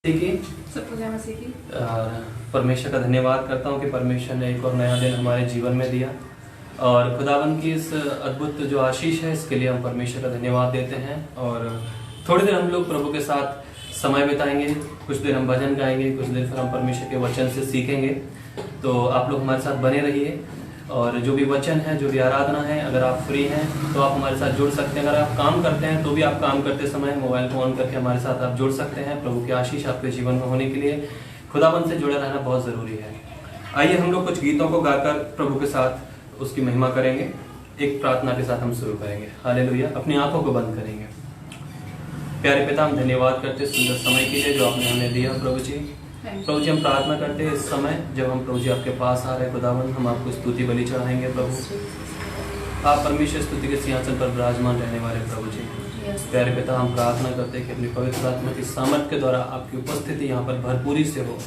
की और परमेश्वर का धन्यवाद करता हूँ कि परमेश्वर ने एक और नया दिन हमारे जीवन में दिया और खुदावन की इस अद्भुत जो आशीष है इसके लिए हम परमेश्वर का धन्यवाद देते हैं। और थोड़ी देर हम लोग प्रभु के साथ समय बिताएंगे, कुछ देर हम भजन गाएंगे, कुछ देर फिर हम परमेश्वर के वचन से सीखेंगे। तो आप लोग हमारे साथ बने रहिए और जो भी वचन है, जो भी आराधना है, अगर आप फ्री हैं तो आप हमारे साथ जुड़ सकते हैं। अगर आप काम करते हैं तो भी आप काम करते समय मोबाइल को ऑन करके हमारे साथ आप जुड़ सकते हैं। प्रभु की आशीष आपके जीवन में होने के लिए खुदाबंद से जुड़े रहना बहुत ज़रूरी है। आइए हम लोग कुछ गीतों को गाकर प्रभु के साथ उसकी महिमा करेंगे। एक प्रार्थना के साथ हम शुरू करेंगे। हालेलुया। अपनी आंखों को बंद करेंगे। प्यारे पिता, हम धन्यवाद करते सुंदर समय के लिए जो आपने हमें दिया। प्रभु जी हम प्रार्थना करते हैं इस समय जब हम प्रभु जी आपके पास आ रहे हैं खुदावन, हम आपको स्तुति बलि चढ़ाएंगे। प्रभु आप परमेश्वर स्तुति के सिंहासन पर विराजमान रहने वाले प्रभु जी। प्यारे पिता, हम प्रार्थना करते हैं कि अपनी पवित्र आत्मा की सामर्थ के द्वारा आपकी उपस्थिति यहाँ पर भरपूरी से हो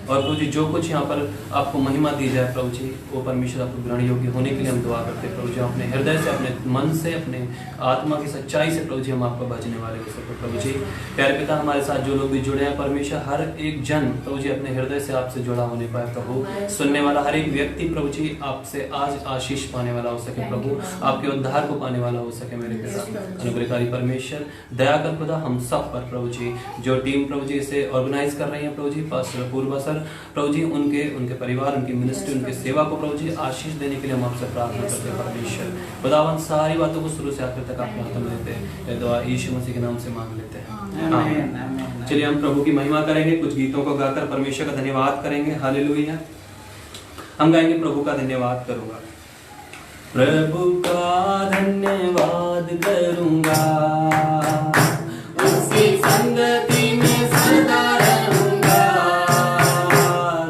और प्रभु जी जो कुछ यहाँ पर आपको महिमा दी जाए प्रभु जी वो परमेश्वर आपको ग्रहण योग्य होने के लिए हम दुआ करते हैं। प्रभु जी अपने हृदय से, अपने मन से, अपने आत्मा की सच्चाई से प्रभु जी हम आपको बचने वाले हो सके। प्रभु जी प्यारे पिता, हमारे साथ जो लोग भी जुड़े हैं परमेश्वर, हर एक जन प्रभु जी अपने हृदय से आपसे जुड़ा होने पाए प्रभु। सुनने वाला हर एक व्यक्ति प्रभु जी आपसे आज आशीष पाने वाला हो सके प्रभु, आपके उद्धार को पाने वाला हो सके। मेरे पिता अनुग्रहकारी परमेश्वर, दया कर खुदा हम सब पर प्रभु जी, जो टीम प्रभु जी इसे ऑर्गेनाइज कर रही है प्रभु जी, पास्टर पूर्वा सर प्रभु जी, उनके परिवार, उनकी मिनिस्ट्री, उनके सेवा को प्रभु जी आशीष देने के लिए हम आपसे प्रार्थना करते हैं परमेश्वर। खुदावन सारी बातों को शुरू से आखिर तक आपके हाथों में लेते हैं। ये दुआ यीशु मसीह के नाम से मांग लेते हैं। चलिए हम प्रभु की महिमा करेंगे, कुछ गीतों को गाकर परमेश्वर का धन्यवाद करेंगे। हालेलुया। हम गाएंगे प्रभु का धन्यवाद करूंगा, प्रभु का धन्यवाद करूंगा, उसकी संगति में सदा रहूंगा,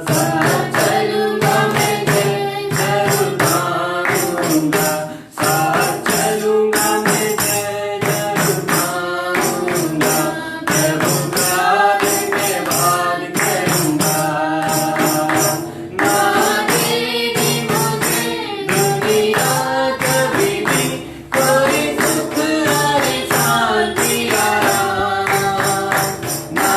साथ चलूंगा मैं जय जरूर मानूंगा, साथ चलूंगा मैं जय जरूर मानूंगा, प्रभु का धन्यवाद करूंगा। ना देगी मुझे दुनिया कभी भी कोई सुख और शांति आराम, ना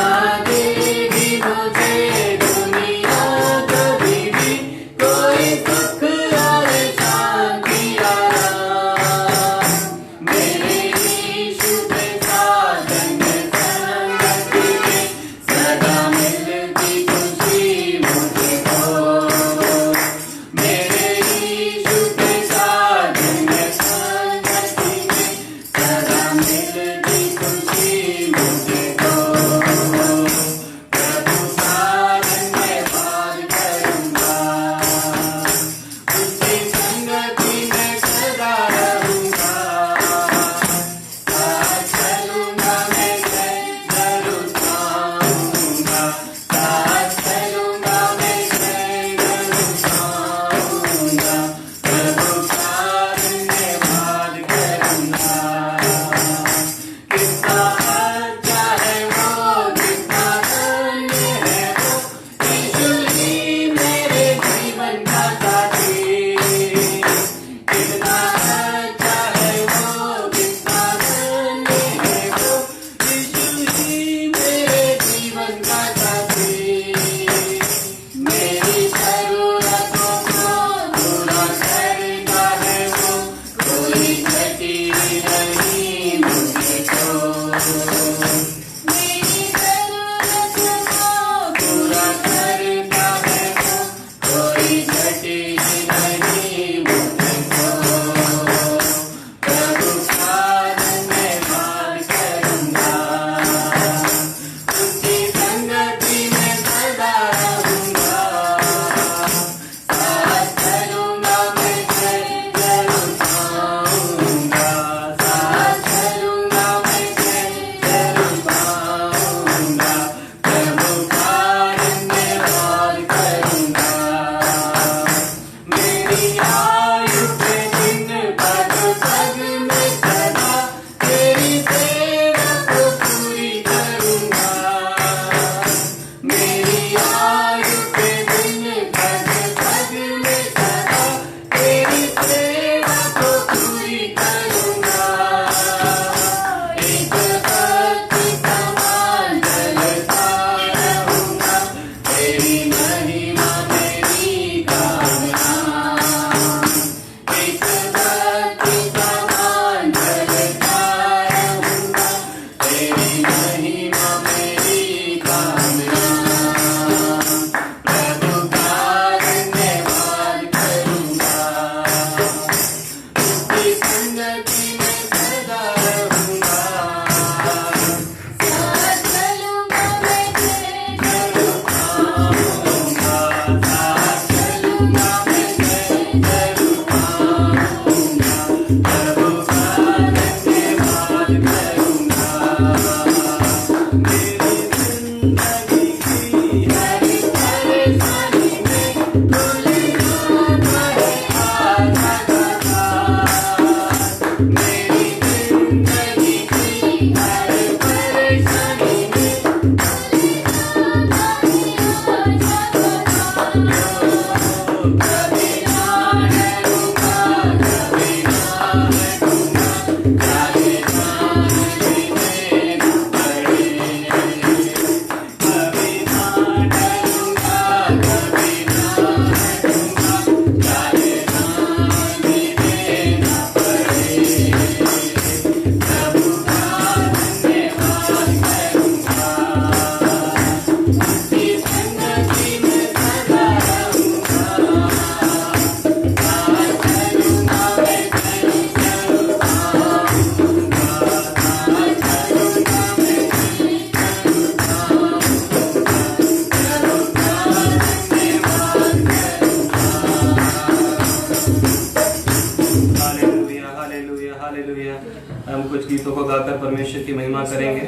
गीतों को गाकर परमेश्वर की महिमा करेंगे।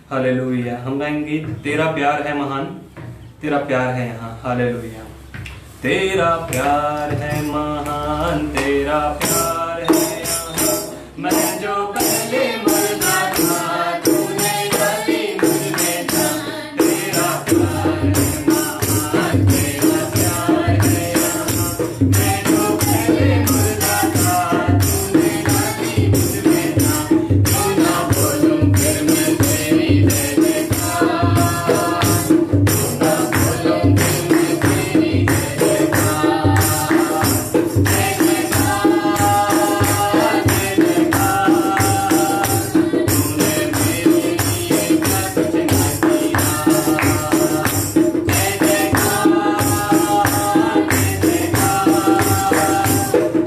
हालेलुया। हम गाएंगे गीत तेरा प्यार है महान, तेरा प्यार है यहाँ। हालेलुया। तेरा प्यार है महान, तेरा प्यार है यहाँ, मैं जो पहले मरता था तूने डाली मुझ में जान। तेरा प्यार है महान, तेरा प्यार है यहाँ, मैं जो पहले मरता था तूने डाली मुझ में जान। क्यों ना बोलूं फिर मैं तेरी जय जयकार, क्यों ना बोलूं फिर मैं तेरी जय जयकार। जय जयकार, जय जयकार, तूने मेरे लिए क्या कुछ न किया। जय जयकार, जय जयकार,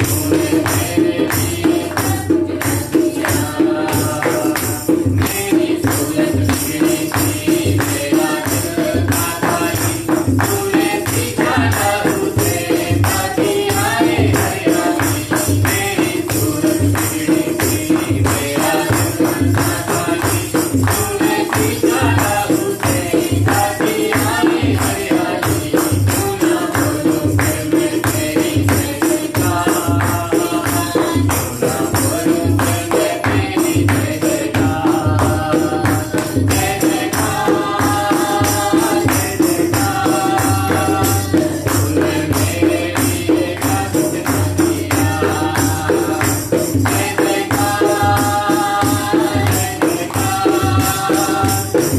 तूने मेरे लिए क्या कुछ न किया। मेरी सूरत बिगड़ी थी, मेरा दिल था खाली, तूने सींचा लहू से ताकि आए हरियाली। मेरी सूरत बिगड़ी थी, मेरा दिल था खाली, तूने सींचा लहू से ताकि आए हरियाली। क्यों ना बोलूं फिर मैं तेरी जय जयकार, क्यों ना बोलूं फिर मैं तेरी जय जयकार। जय जयकार, जय जयकार, तूने मेरे लिए क्या कुछ न किया। जय जयकार, जय जयकार,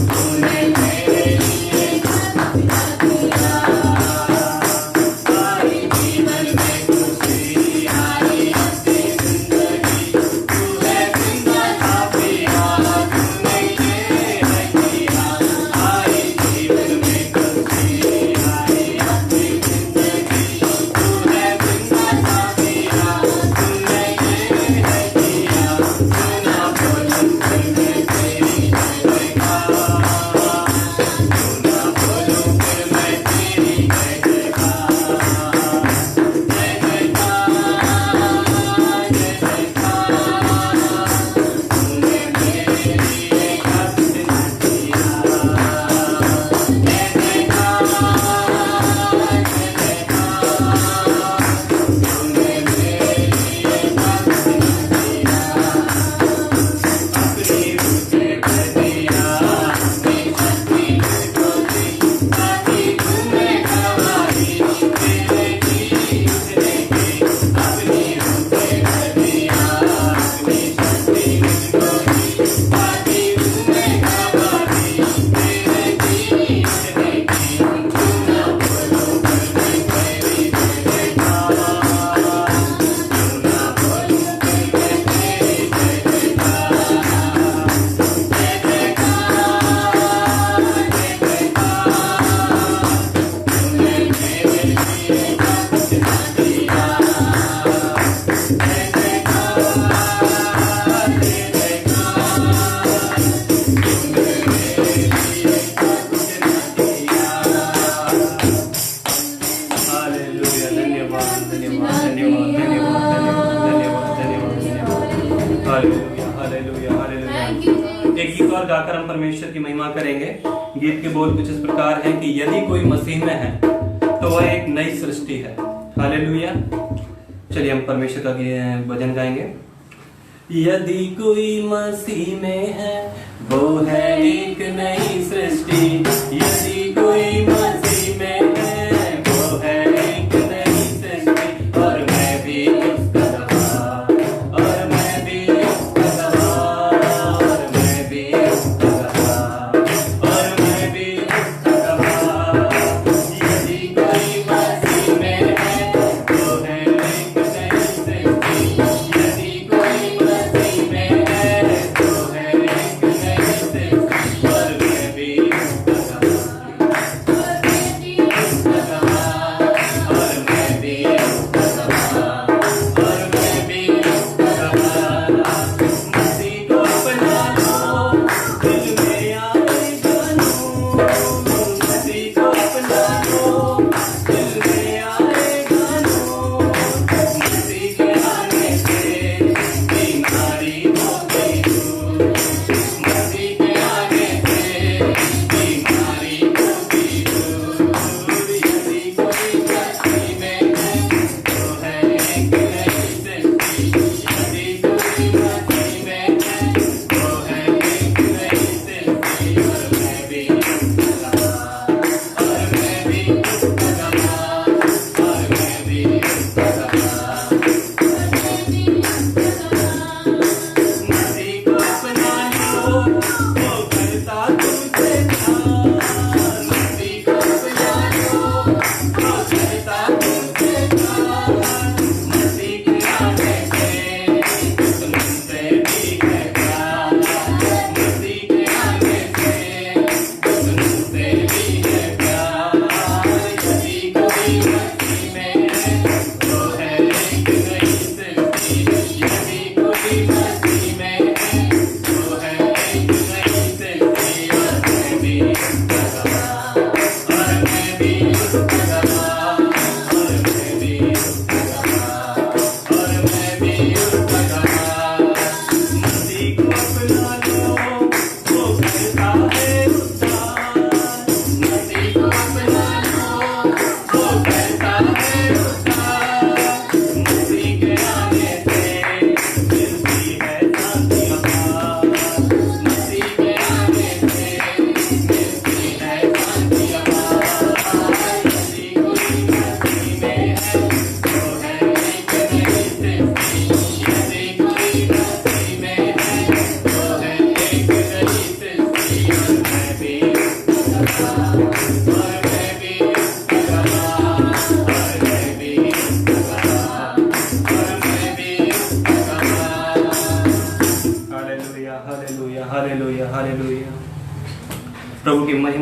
तूने मेरे लिए क्या कुछ न किया। आई जीवन में खुशी, आई अपनी जिंदगी, तू है जिंदा था पिया, तूने ये है किया। आई जीवन में खुशी, आई अपनी जिंदगी, तू है जिंदा था पिया, तूने ये है किया। क्यों ना बोलूं फिर मैं तेरी जय जयकार, क्यों ना बोलूं फिर मैं तेरी जय जयकार। जय जयकार, जय जयकार, तूने मेरे लिए क्या कुछ न किया। जय जयकार, जय जयकार, तूने मेरे लिए क्या कुछ न किया। अपनी मुझे कर दिया, अपनी शक्ति मुझको दी, ताकि तुम्हें गवाही तेरे की उतरे की। अपनी मुझे कर दिया, अपनी शक्ति मुझको दी, ताकि तुम्हें गवाही तेरे की उतरे की। क्यों ना बोलूं फिर मैं तेरी जय जयकार, क्यों ना बोलूं फिर मैं तेरी जय जयकार। जय जयकार, जय जयकार, तूने मेरे लिए क्या कुछ न किया। जय जयकार, जय जयकार, तूने मेरे लिए क्या कुछ न किया। हालेलुया। धन्यवाद, धन्यवाद, धन्यवाद, धन्यवाद, धन्यवाद, धन्यवाद, धन्यवाद, धन्यवाद। Hallelujah, hallelujah, hallelujah. एक गीत और गाकर हम परमेश्वर की महिमा करेंगे। गीत के बोल कुछ इस प्रकार हैं कि यदि कोई मसीह में है तो वह एक नई सृष्टि है। हालेलुया। चलिए हम परमेश्वर का भजन गाएंगे। यदि कोई मसीह में है वो है एक नई सृष्टि। यदि कोई मसीह में है वो है एक नई सृष्टि। और मैं भी उसका गवाह, और मैं भी उसका गवाह, और मैं भी उसका गवाह, और मैं भी उसका गवाह। यदि कोई मसीह में है वो है एक नई सृष्टि। यदि कोई मसीह में है वो है एक नई सृष्टि। और मैं भी उसका गवाह,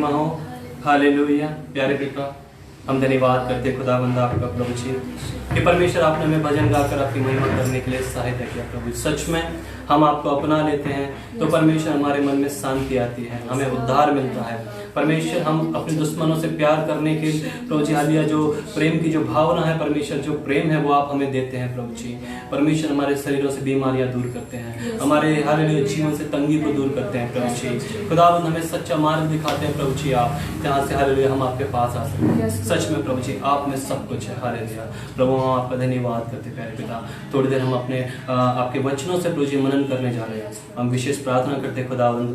महिमा हो। हालेलुया। प्यारे पिता, हम धन्यवाद करते खुदावंद आपका प्रभु जी कि परमेश्वर आपने हमें भजन गाकर आपकी महिमा करने के लिए सहायता किया प्रभु। सच में हम आपको अपना लेते हैं तो परमेश्वर हमारे मन में शांति आती है, हमें उद्धार मिलता है परमेश्वर। हम अपने दुश्मनों से प्यार करने के प्रभु जी हालेलुया जो प्रेम की जो भावना है परमेश्वर, जो प्रेम है वो आप हमें देते हैं प्रभु जी। परमेश्वर हमारे शरीरों से बीमारियां दूर करते हैं, हमारे हालेलुया जीवन से तंगी को दूर करते हैं प्रभु जी। खुदावंद हमें सच्चा मार्ग दिखाते हैं प्रभु जी, आप जहाँ से हालेलुया हम आपके पास आ सकते हैं। सच में प्रभु जी आप में सब कुछ है। हालेलुया प्रभु, हम आपका धन्यवाद करते हैं प्यारे पिता। थोड़ी देर हम अपने आपके वचनों से प्रभु जी मनन करने जा रहे हैं। हम विशेष प्रार्थना करते हैं खुदावंद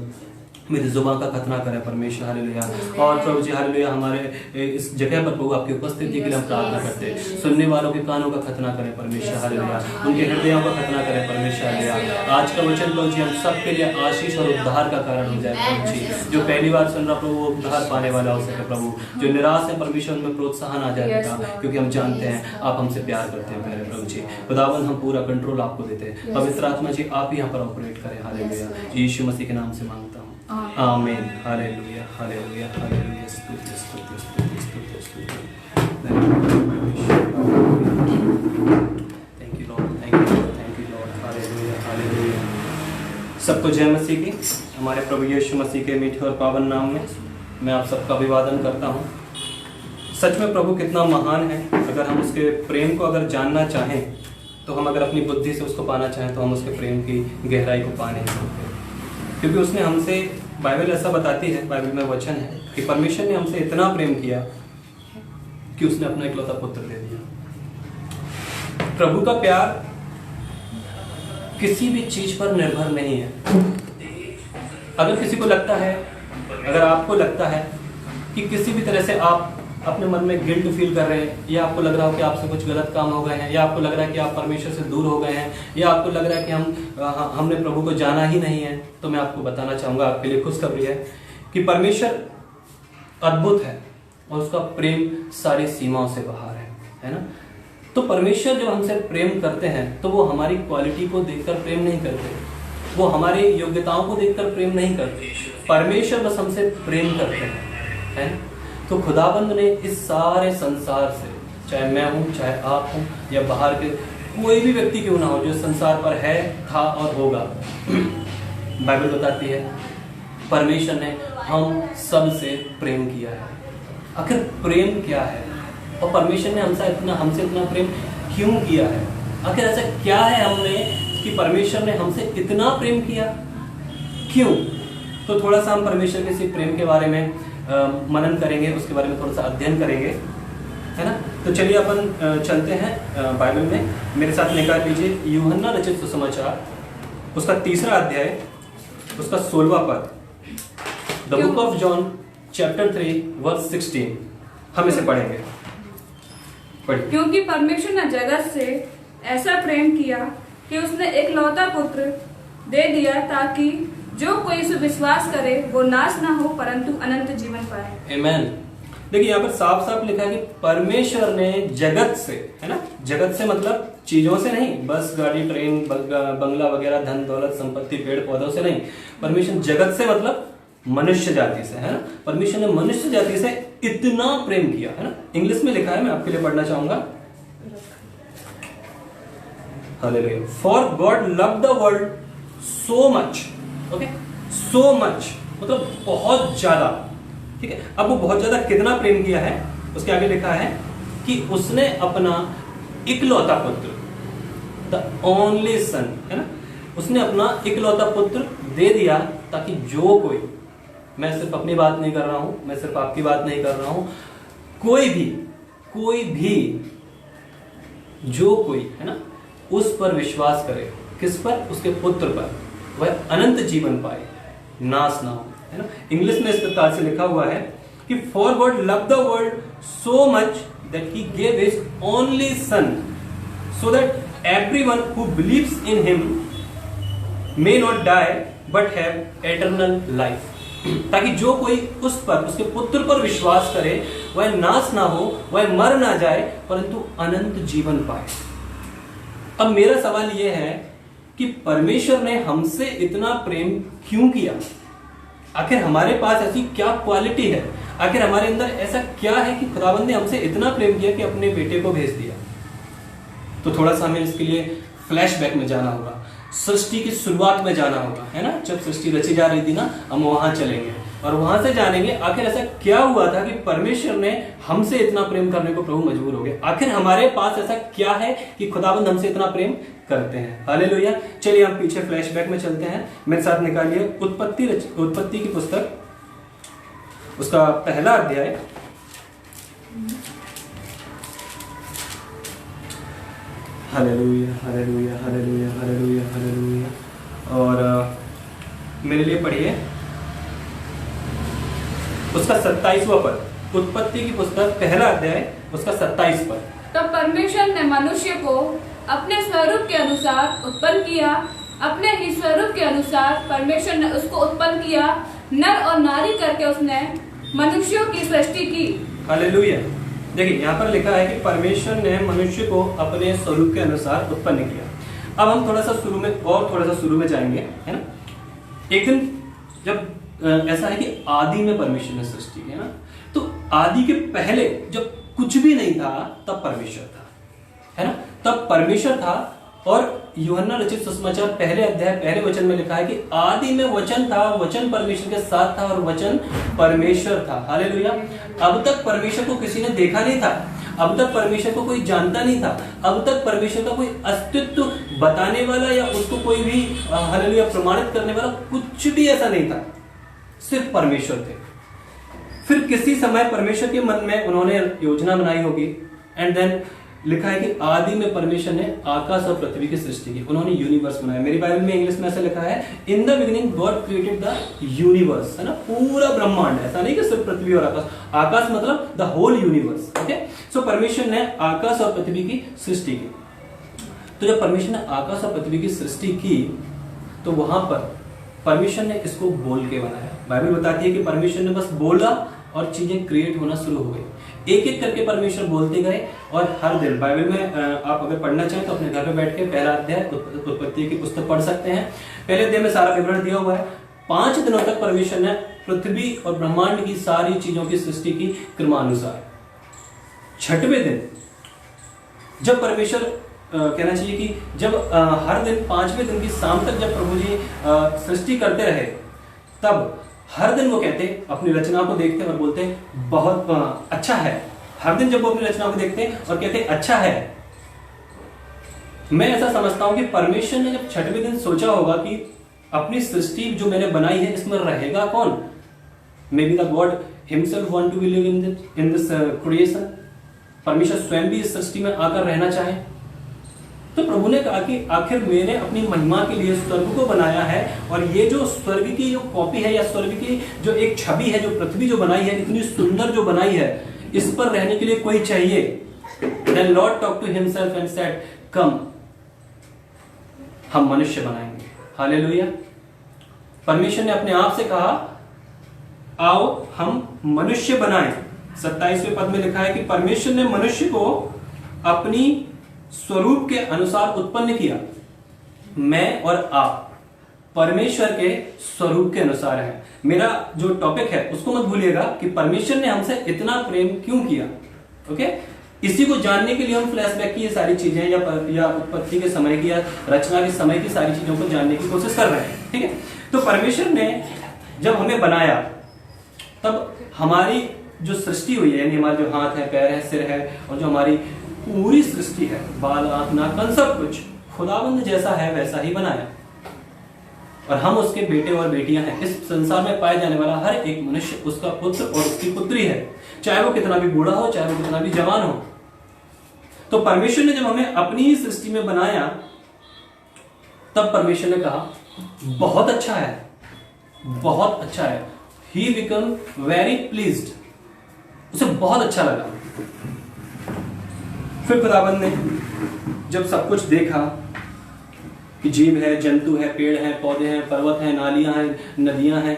मेरी जुबान का खतना करें परमेश्वर। हालेलुया। और प्रभु जी हालेलुया हमारे इस जगह पर प्रभु आपकी उपस्थिति के लिए हम प्रार्थना करते हैं। सुनने वालों के कानों का खतना करें परमेश्वर। हालेलुया। उनके हृदयों का खतना करें परमेश्वर। हालेलुया। आज का वचन प्रभु जी हम सबके लिए आशीष और उद्धार का कारण हो जाए प्रभु जी। जो पहली बार सुन रहा प्रभु वो उद्धार पाने वाला हो सके प्रभु। जो निराश है परमेश्वर उनमें प्रोत्साहन आ जाएगा, क्योंकि हम जानते हैं आप हमसे प्यार करते हैं प्यारे प्रभु जी। खुदावंद हम पूरा कंट्रोल आपको देते हैं। पवित्र आत्मा जी आप यहाँ पर ऑपरेट करें। हालेलुया। यीशु मसीह के नाम से मांगता हूँ, आमीन। Hallelujah hallelujah hallelujah. स्तुति स्तुति स्तुति स्तुति स्तुति। Thank you Lord, thank you Lord, thank you Lord. Hallelujah hallelujah. सबको जय मसीह की। हमारे प्रभु यीशु मसीह के मीठे और पावन नाम में मैं आप सबका अभिवादन करता हूँ। सच में प्रभु कितना महान है। अगर हम उसके प्रेम को अगर जानना चाहें तो हम अगर अपनी बुद्धि से उसको पाना चाहें तो हम उसके प्रेम की गहराई को पा नहीं सकते, क्योंकि उसने हमसे, बाइबल ऐसा बताती है, बाइबल में वचन है कि परमेश्वर ने हमसे इतना प्रेम किया कि उसने अपना इकलौता पुत्र दे दिया। प्रभु का प्यार किसी भी चीज पर निर्भर नहीं है। अगर किसी को लगता है, अगर आपको लगता है कि किसी भी तरह से आप अपने मन में गिल्ट फील कर रहे हैं, या आपको लग रहा हो कि आपसे कुछ गलत काम हो गए हैं, या आपको लग रहा है कि आप परमेश्वर से दूर हो गए हैं, या आपको लग रहा है कि हमने प्रभु को जाना ही नहीं है, तो मैं आपको बताना चाहूंगा, आपके लिए खुशखबरी है कि परमेश्वर अद्भुत है और उसका प्रेम सारी सीमाओं से बाहर है ना। तो परमेश्वर जब हमसे प्रेम करते हैं तो वो हमारी क्वालिटी को देखकर प्रेम नहीं करते, वो हमारी योग्यताओं को देखकर प्रेम नहीं करते। परमेश्वर बस हमसे प्रेम करते हैं, है ना। तो खुदाबंद ने इस सारे संसार से, चाहे मैं हूं, चाहे आप हूं, या बाहर के कोई भी व्यक्ति क्यों ना हो जो संसार पर है, था और होगा, बाइबल बताती है परमेश्वर ने हम सब से प्रेम किया है। आखिर प्रेम क्या है और परमेश्वर ने हमसे इतना प्रेम क्यों किया है? आखिर ऐसा क्या है हमने कि परमेश्वर ने हमसे इतना प्रेम किया, क्यों? तो थोड़ा सा हम परमेश्वर के इस प्रेम के बारे में मनन करेंगे, उसके बारे में थोड़ा सा अध्ययन करेंगे, है ना। तो चलिए अपन चलते हैं बाइबल में। मेरे साथ निकाल लीजिए यूहन्ना रचित सुसमाचार, उसका 3 अध्याय, उसका 16वां पद। The book of John chapter 3 verse 16 हम इसे पढ़ेंगे। पढ़िए। क्योंकि परमेश्वर ने जगत से ऐसा प्रेम किया कि उसने एक लौता पुत्र दे दिया, ताकि जो कोई इसे विश्वास करे वो नाश ना हो परंतु अनंत जीवन पाए। आमीन। देखिए यहाँ पर साफ साफ लिखा है कि परमेश्वर ने जगत से, है ना, जगत से मतलब चीजों से नहीं, बस गाड़ी, ट्रेन, बंगला वगैरह, धन दौलत, संपत्ति, पेड़ पौधों से नहीं। परमेश्वर जगत से मतलब मनुष्य जाति से, है ना। परमेश्वर ने मनुष्य जाति से इतना प्रेम किया, है ना। इंग्लिश में लिखा है, मैं आपके लिए पढ़ना चाहूंगा। Hallelujah. For God loved the world so much, okay, so much मतलब बहुत ज्यादा, ठीक है। अब वो बहुत ज्यादा कितना प्रेम किया है, उसके आगे लिखा है कि उसने अपना इकलौता पुत्र, द ओनली सन, है ना, उसने अपना इकलौता पुत्र दे दिया, ताकि जो कोई, मैं सिर्फ अपनी बात नहीं कर रहा हूं, मैं सिर्फ आपकी बात नहीं कर रहा हूं, कोई भी जो कोई, है ना, उस पर विश्वास करे। किस पर? उसके पुत्र पर, वह अनंत जीवन पाए, नाश ना हो, है ना। इंग्लिश में इस प्रकार से लिखा हुआ है कि for God loved the world so much that he gave his only son so that everyone who believes in him may not die but have eternal life, ताकि जो कोई उस पर, उसके पुत्र पर विश्वास करे वह नाश ना हो, वह मर ना जाए, परंतु अनंत जीवन पाए। अब मेरा सवाल यह है कि परमेश्वर ने हमसे इतना प्रेम क्यों किया? आखिर हमारे पास ऐसी क्या क्वालिटी है, आखिर हमारे अंदर ऐसा क्या है कि खुदावंद ने हमसे इतना प्रेम किया कि अपने बेटे को भेज दिया। तो थोड़ा सा हमें इसके लिए फ्लैशबैक में जाना होगा, सृष्टि की शुरुआत में जाना होगा, है ना। जब सृष्टि रची जा रही थी ना, हम वहां चलेंगे और वहां से जानेंगे आखिर ऐसा क्या हुआ था कि परमेश्वर ने हमसे इतना प्रेम करने को प्रभु मजबूर हो गए। आखिर हमारे पास ऐसा क्या है कि खुदाबंद हमसे इतना प्रेम करते हैं। हालेलुया। चलिए हम पीछे फ्लैशबैक में चलते हैं। मेरे साथ निकालिए उत्पत्ति की पुस्तक, उसका पहला अध्याय, hallelujah hallelujah hallelujah hallelujah hallelujah. और मेरे लिए पढ़िए उसका 27वां पद, उत्पत्ति की पुस्तक पहला अध्याय उसका 27 पद। तब परमेश्वर ने मनुष्य को अपने स्वरूप के अनुसार उत्पन्न किया, अपने ही स्वरूप के अनुसार परमेश्वर ने उसको उत्पन्न किया, नर और नारी करके उसने मनुष्यों की सृष्टि की। हालेलुया। देखिए यहाँ पर लिखा है कि परमेश्वर ने मनुष्य को अपने स्वरूप के अनुसार उत्पन्न किया। अब हम थोड़ा सा शुरू में जाएंगे, है ना। एक दिन जब ऐसा है कि आदि में परमेश्वर ने सृष्टि की, है ना। तो आदि के पहले जब कुछ भी नहीं था तब परमेश्वर था, है ना। तब परमेश्वर था। और यूहन्ना रचित सुसमाचार पहले अध्याय पहले वचन में लिखा है कि आदि में वचन था, वचन परमेश्वर के साथ था और वचन परमेश्वर था। हालेलुया। अब तक परमेश्वर को किसी ने देखा नहीं था, अब तक परमेश्वर को कोई जानता नहीं था, अब तक परमेश्वर का कोई अस्तित्व बताने वाला या उसको कोई भी हालेलुया प्रमाणित करने वाला कुछ भी ऐसा नहीं था, सिर्फ परमेश्वर थे। फिर किसी समय परमेश्वर के मन में उन्होंने योजना बनाई होगी, एंड देन लिखा है कि आदि में परमेश्वर ने आकाश और पृथ्वी की सृष्टि की, उन्होंने यूनिवर्स बनाया। मेरी बाइबल में इंग्लिश में ऐसा लिखा है, in the beginning God created the universe, है ना, पूरा ब्रह्मांड। ऐसा नहीं कि सिर्फ पृथ्वी और आकाश, आकाश मतलब द होल यूनिवर्स। ओके, सो परमेश्वर ने आकाश और पृथ्वी की सृष्टि की। तो जब परमेश्वर ने आकाश और पृथ्वी की सृष्टि की तो वहां पर परमेश्वर ने इसको बोल के बनाया। बाइबल बताती है कि परमेश्वर ने बस बोला और चीजें क्रिएट होना शुरू हो गई। एक एक करके परमेश्वर बोलते गए और हर दिन बाइबल में आप अगर पढ़ना चाहें तो अपने घर पे बैठ के पहला अध्याय उत्पत्ति की पुस्तक पढ़ सकते हैं। पहले अध्याय में सारा विवरण दिया हुआ है। 5 दिनों तक परमेश्वर ने पृथ्वी और ब्रह्मांड की सारी चीजों की सृष्टि की क्रमानुसार। 6वें दिन जब परमेश्वर कहना चाहिए कि जब हर दिन 5वें दिन की शाम तक जब प्रभु जी सृष्टि करते रहे, तब हर दिन वो कहते, अपनी रचना को देखते और बोलते बहुत अच्छा है। हर दिन जब वो अपनी रचना को देखते और कहते अच्छा है। मैं ऐसा समझता हूं कि परमेश्वर ने जब 6वें दिन सोचा होगा कि अपनी सृष्टि जो मैंने बनाई है इसमें रहेगा कौन। Maybe the God himself want to live in this creation. परमेश्वर स्वयं भी इस सृष्टि में आकर रहना चाहे। तो प्रभु ने कहा कि आखिर मैंने अपनी महिमा के लिए स्वर्ग को बनाया है, और ये जो स्वर्ग की जो कॉपी है या स्वर्ग की जो एक छवि है, जो पृथ्वी जो बनाई है, इतनी सुंदर जो बनाई है, इस पर रहने के लिए कोई चाहिए। Then Lord talked to himself and said, come, हम मनुष्य बनाएंगे। हालेलुया। परमेश्वर ने अपने आप से कहा, आओ हम मनुष्य बनाएं। 27वें पद में लिखा है कि परमेश्वर ने मनुष्य को अपनी स्वरूप के अनुसार उत्पन्न किया। मैं और आप परमेश्वर के स्वरूप के अनुसार हैं। मेरा जो टॉपिक है उसको मत भूलिएगा कि परमेश्वर ने हमसे इतना प्रेम क्यों किया। ओके, इसी को जानने के लिए हम फ्लैशबैक की ये सारी चीजें या उत्पत्ति के समय की या रचना के समय की सारी चीजों को जानने की कोशिश कर रहे हैं। ठीक है, तो परमेश्वर ने जब हमें बनाया तब हमारी जो सृष्टि हुई है, यानी हमारे जो हाथ है, पैर है, सिर है, और जो हमारी पूरी सृष्टि है, बाल, आंख, नाक, कान, सब कुछ खुदावंद जैसा है वैसा ही बनाया। और हम उसके बेटे और बेटियां हैं। इस संसार में पाए जाने वाला हर एक मनुष्य उसका पुत्र और उसकी पुत्री है, चाहे वो कितना भी बूढ़ा हो, चाहे वो कितना भी जवान हो। तो परमेश्वर ने जब हमें अपनी ही सृष्टि में बनाया, तब परमेश्वर ने कहा बहुत अच्छा है, बहुत अच्छा है। ही बिकम वेरी प्लीज्ड, उसे बहुत अच्छा लगा। फिर खुदाबंद ने जब सब कुछ देखा कि जीव है, जंतु है, पेड़ है, पौधे हैं, पर्वत है, नालियां हैं, नदियां हैं,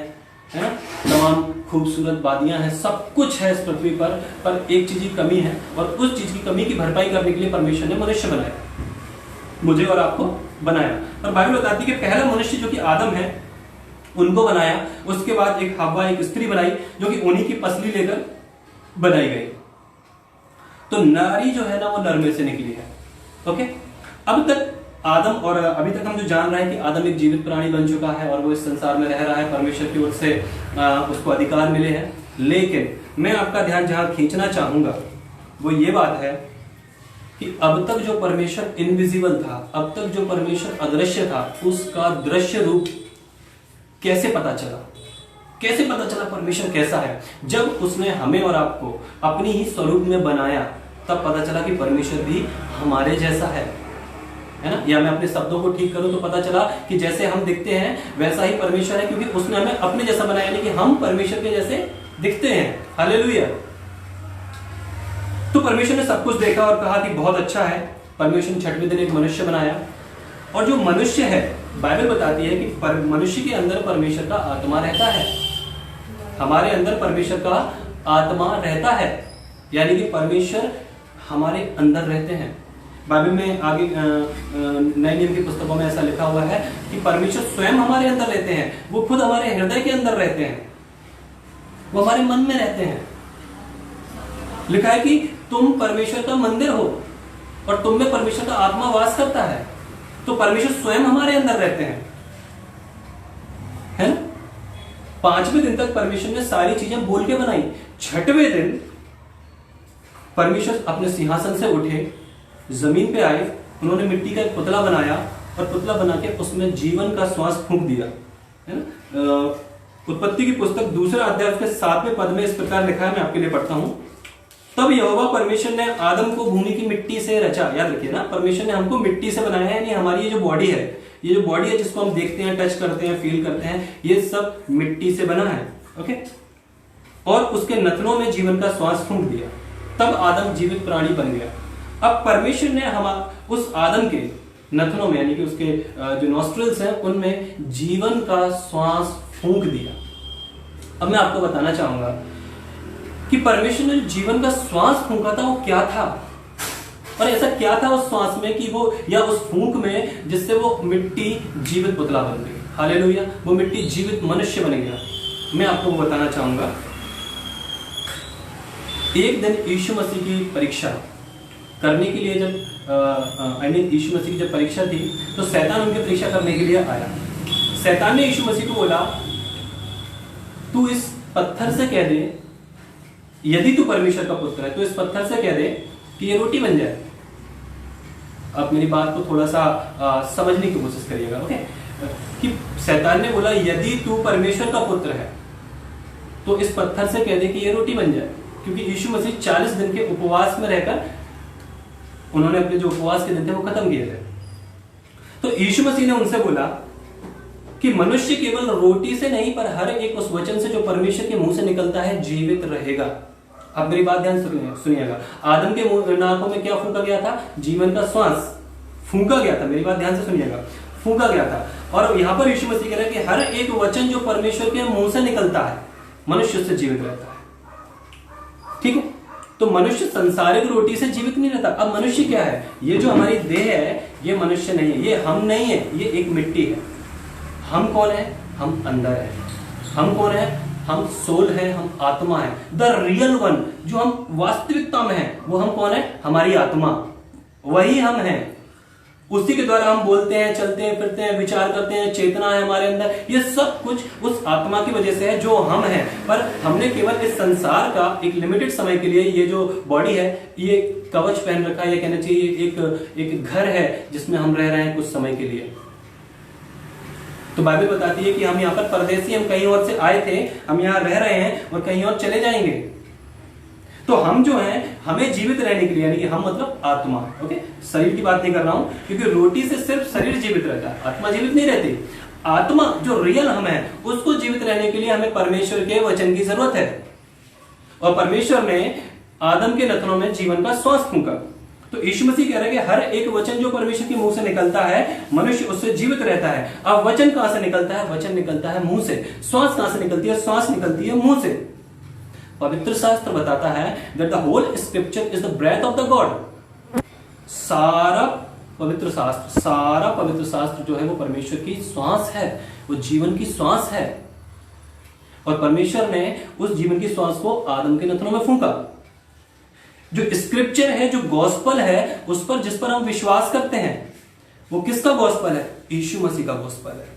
है ना, तमाम खूबसूरत वादियां हैं, सब कुछ है इस पृथ्वी पर एक चीज की कमी है, और उस चीज की कमी की भरपाई करने के लिए परमेश्वर ने मनुष्य बनाया, मुझे और आपको बनाया। और बाइबल बताती है कि पहला मनुष्य जो कि आदम है, उनको बनाया। उसके बाद एक हव्वा, एक स्त्री बनाई जो कि उन्हीं की पसली लेकर बनाई गई। तो नारी जो है ना वो नर में से निकली है। ओके, अब तक आदम, और अभी तक हम जो जान रहे हैं कि आदम एक जीवित प्राणी बन चुका है और वो इस संसार में रह रहा है, परमेश्वर की ओर से उसको अधिकार मिले हैं। लेकिन मैं आपका ध्यान जहां खींचना चाहूंगा वो ये बात है कि अब तक जो परमेश्वर इनविजिबल था, अब तक जो परमेश्वर अदृश्य था, उसका दृश्य रूप कैसे पता चला? कैसे पता चला परमेश्वर कैसा है? जब उसने हमें और आपको अपनी ही स्वरूप में बनाया, तब पता चला कि परमेश्वर भी हमारे जैसा है ना? या मैं अपने शब्दों को ठीक करूं तो पता चला कि जैसे हम दिखते हैं वैसा ही परमेश्वर है, क्योंकि उसने हमें अपने जैसा बनाया, यानी कि हम परमेश्वर के जैसे दिखते हैं। हालेलुया। तो परमेश्वर ने सब कुछ देखा और कहा कि बहुत अच्छा है। परमेश्वर ने छठवें दिन एक मनुष्य बनाया, और जो मनुष्य है, बाइबल बताती है कि मनुष्य के अंदर परमेश्वर का आत्मा रहता है। हमारे अंदर परमेश्वर का आत्मा रहता है, यानी कि परमेश्वर हमारे अंदर रहते हैं। बाइबल में आगे नए नियम की पुस्तकों में ऐसा लिखा हुआ है कि परमेश्वर स्वयं हमारे अंदर रहते हैं। वो खुद हमारे हृदय के अंदर रहते हैं, वो हमारे मन में रहते हैं। लिखा है कि तुम परमेश्वर का मंदिर हो और तुम में परमेश्वर का आत्मा वास करता है। तो परमेश्वर स्वयं हमारे अंदर रहते हैं, है ना? 5वें दिन तक परमेश्वर ने सारी चीजें बोल के बनाई। 6वें दिन परमेश्वर अपने सिंहासन से उठे, जमीन पे आए, उन्होंने मिट्टी का एक पुतला बनाया और पुतला बना के उसमें जीवन का श्वास फूंक दिया, है ना? उत्पत्ति की पुस्तक 2 अध्याय उसके 7वें पद में इस प्रकार लिखा है, मैं आपके लिए पढ़ता हूं। तब यहोवा परमेश्वर ने आदम को भूमि की मिट्टी से रचा। याद रखिए ना, परमेश्वर ने हमको मिट्टी से बनाया है, यानी हमारी ये जो बॉडी है, ये जो बॉडी है जिसको हम देखते हैं, टच करते हैं, फील करते हैं, ये सब मिट्टी से बना है। ओके, और उसके नथनों में जीवन का श्वास फूंक दिया, तब आदम जीवित प्राणी बन गया। अब परमेश्वर ने हम उस आदम के नथनों में, यानी कि उसके जो नॉस्ट्रिल्स हैं, उनमें जीवन का श्वास फूंक दिया। अब मैं आपको बताना चाहूंगा कि परमेश्वर ने जीवन का श्वास फूंका था, वो क्या था, और ऐसा क्या था उस श्वास में कि वो, या उस फूंक में, जिससे वो मिट्टी जीवित पुतला बन गई। हालेलुया, वो मिट्टी जीवित मनुष्य बन गया। मैं आपको वो बताना चाहूंगा। एक दिन यीशु मसीह की परीक्षा करने के लिए, जब यीशु मसीह की जब परीक्षा थी, तो शैतान उनकी परीक्षा करने के लिए आया। शैतान ने यीशु मसीह को बोला, तू इस पत्थर से कह दे, यदि तू परमेश्वर का पुत्र है तो इस पत्थर से कह दे कि ये रोटी बन जाए। अब मेरी बात को थोड़ा सा समझने की कोशिश करिएगा। ओके, कि शैतान ने बोला यदि तू परमेश्वर का पुत्र है तो इस पत्थर से कह दे कि ये रोटी बन जाए, क्योंकि यीशु मसीह 40 दिन के उपवास में रहकर, उन्होंने अपने जो उपवास के दिन थे वो खत्म किए थे। तो यीशु मसीह ने उनसे बोला कि मनुष्य केवल रोटी से नहीं, पर हर एक उस वचन से जो परमेश्वर के मुंह से निकलता है जीवित रहेगा। अब मेरी बात ध्यान सुनिएगा। आदम के नाकों में क्या फूंका गया था? जीवन का श्वास फूंका गया था। मेरी बात ध्यान से सुनिएगा, फूंका गया था। और यहां पर यीशु मसीह कह रहा है कि हर एक वचन जो परमेश्वर के मुंह से निकलता है, मनुष्य उससे जीवित रहता है। ठीक है, तो मनुष्य संसारिक रोटी से जीवित नहीं रहता। अब मनुष्य क्या है? ये जो हमारी देह है, ये मनुष्य नहीं है, ये हम नहीं है, ये एक मिट्टी है। हम कौन है? हम अंदर है। हम कौन है? हम सोल है, हम आत्मा है। द रियल वन, जो हम वास्तविकता में है, वो हम कौन है? हमारी आत्मा, वही हम हैं। उसी के द्वारा हम बोलते हैं, चलते हैं, फिरते हैं, विचार करते हैं, चेतना है हमारे अंदर। ये सब कुछ उस आत्मा की वजह से है जो हम हैं। पर हमने केवल इस संसार का एक लिमिटेड समय के लिए, ये जो बॉडी है, ये कवच पहन रखा है, ये कहना चाहिए एक घर है जिसमें हम रह रहे हैं कुछ समय के लिए। तो बाइबल बताती है कि हम यहाँ पर परदेसी, हम कहीं और से आए थे, हम यहाँ रह रहे हैं और कहीं और चले जाएंगे। तो हम जो हैं, हमें जीवित रहने के लिए, यानी कि हम मतलब आत्मा, ओके, शरीर की बात नहीं कर रहा हूं, क्योंकि रोटी से सिर्फ शरीर जीवित रहता है, आत्मा जीवित नहीं रहती। आत्मा जो रियल हम है, उसको जीवित रहने के लिए हमें परमेश्वर के वचन की जरूरत है। और परमेश्वर ने आदम के नथनों में जीवन का श्वास फूंका। तो यीशु मसीह कह रहे हैं कि हर एक वचन जो परमेश्वर के मुंह से निकलता है, मनुष्य उससे जीवित रहता है। अब वचन कहां से निकलता है? वचन निकलता है मुंह से। श्वास कहां से निकलती है? श्वास निकलती है मुंह से। पवित्र शास्त्र बताता है that the whole scripture is the breath of the God। सारा पवित्र शास्त्र, सारा पवित्र शास्त्र जो है वो परमेश्वर की श्वास है, वो जीवन की श्वास है। और परमेश्वर ने उस जीवन की श्वास को आदम के नथनों में फूंका। जो स्क्रिप्चर है, जो गॉस्पल है, उस पर जिस पर हम विश्वास करते हैं, वो किसका गॉस्पल है? यीशु मसीह का गॉस्पल है।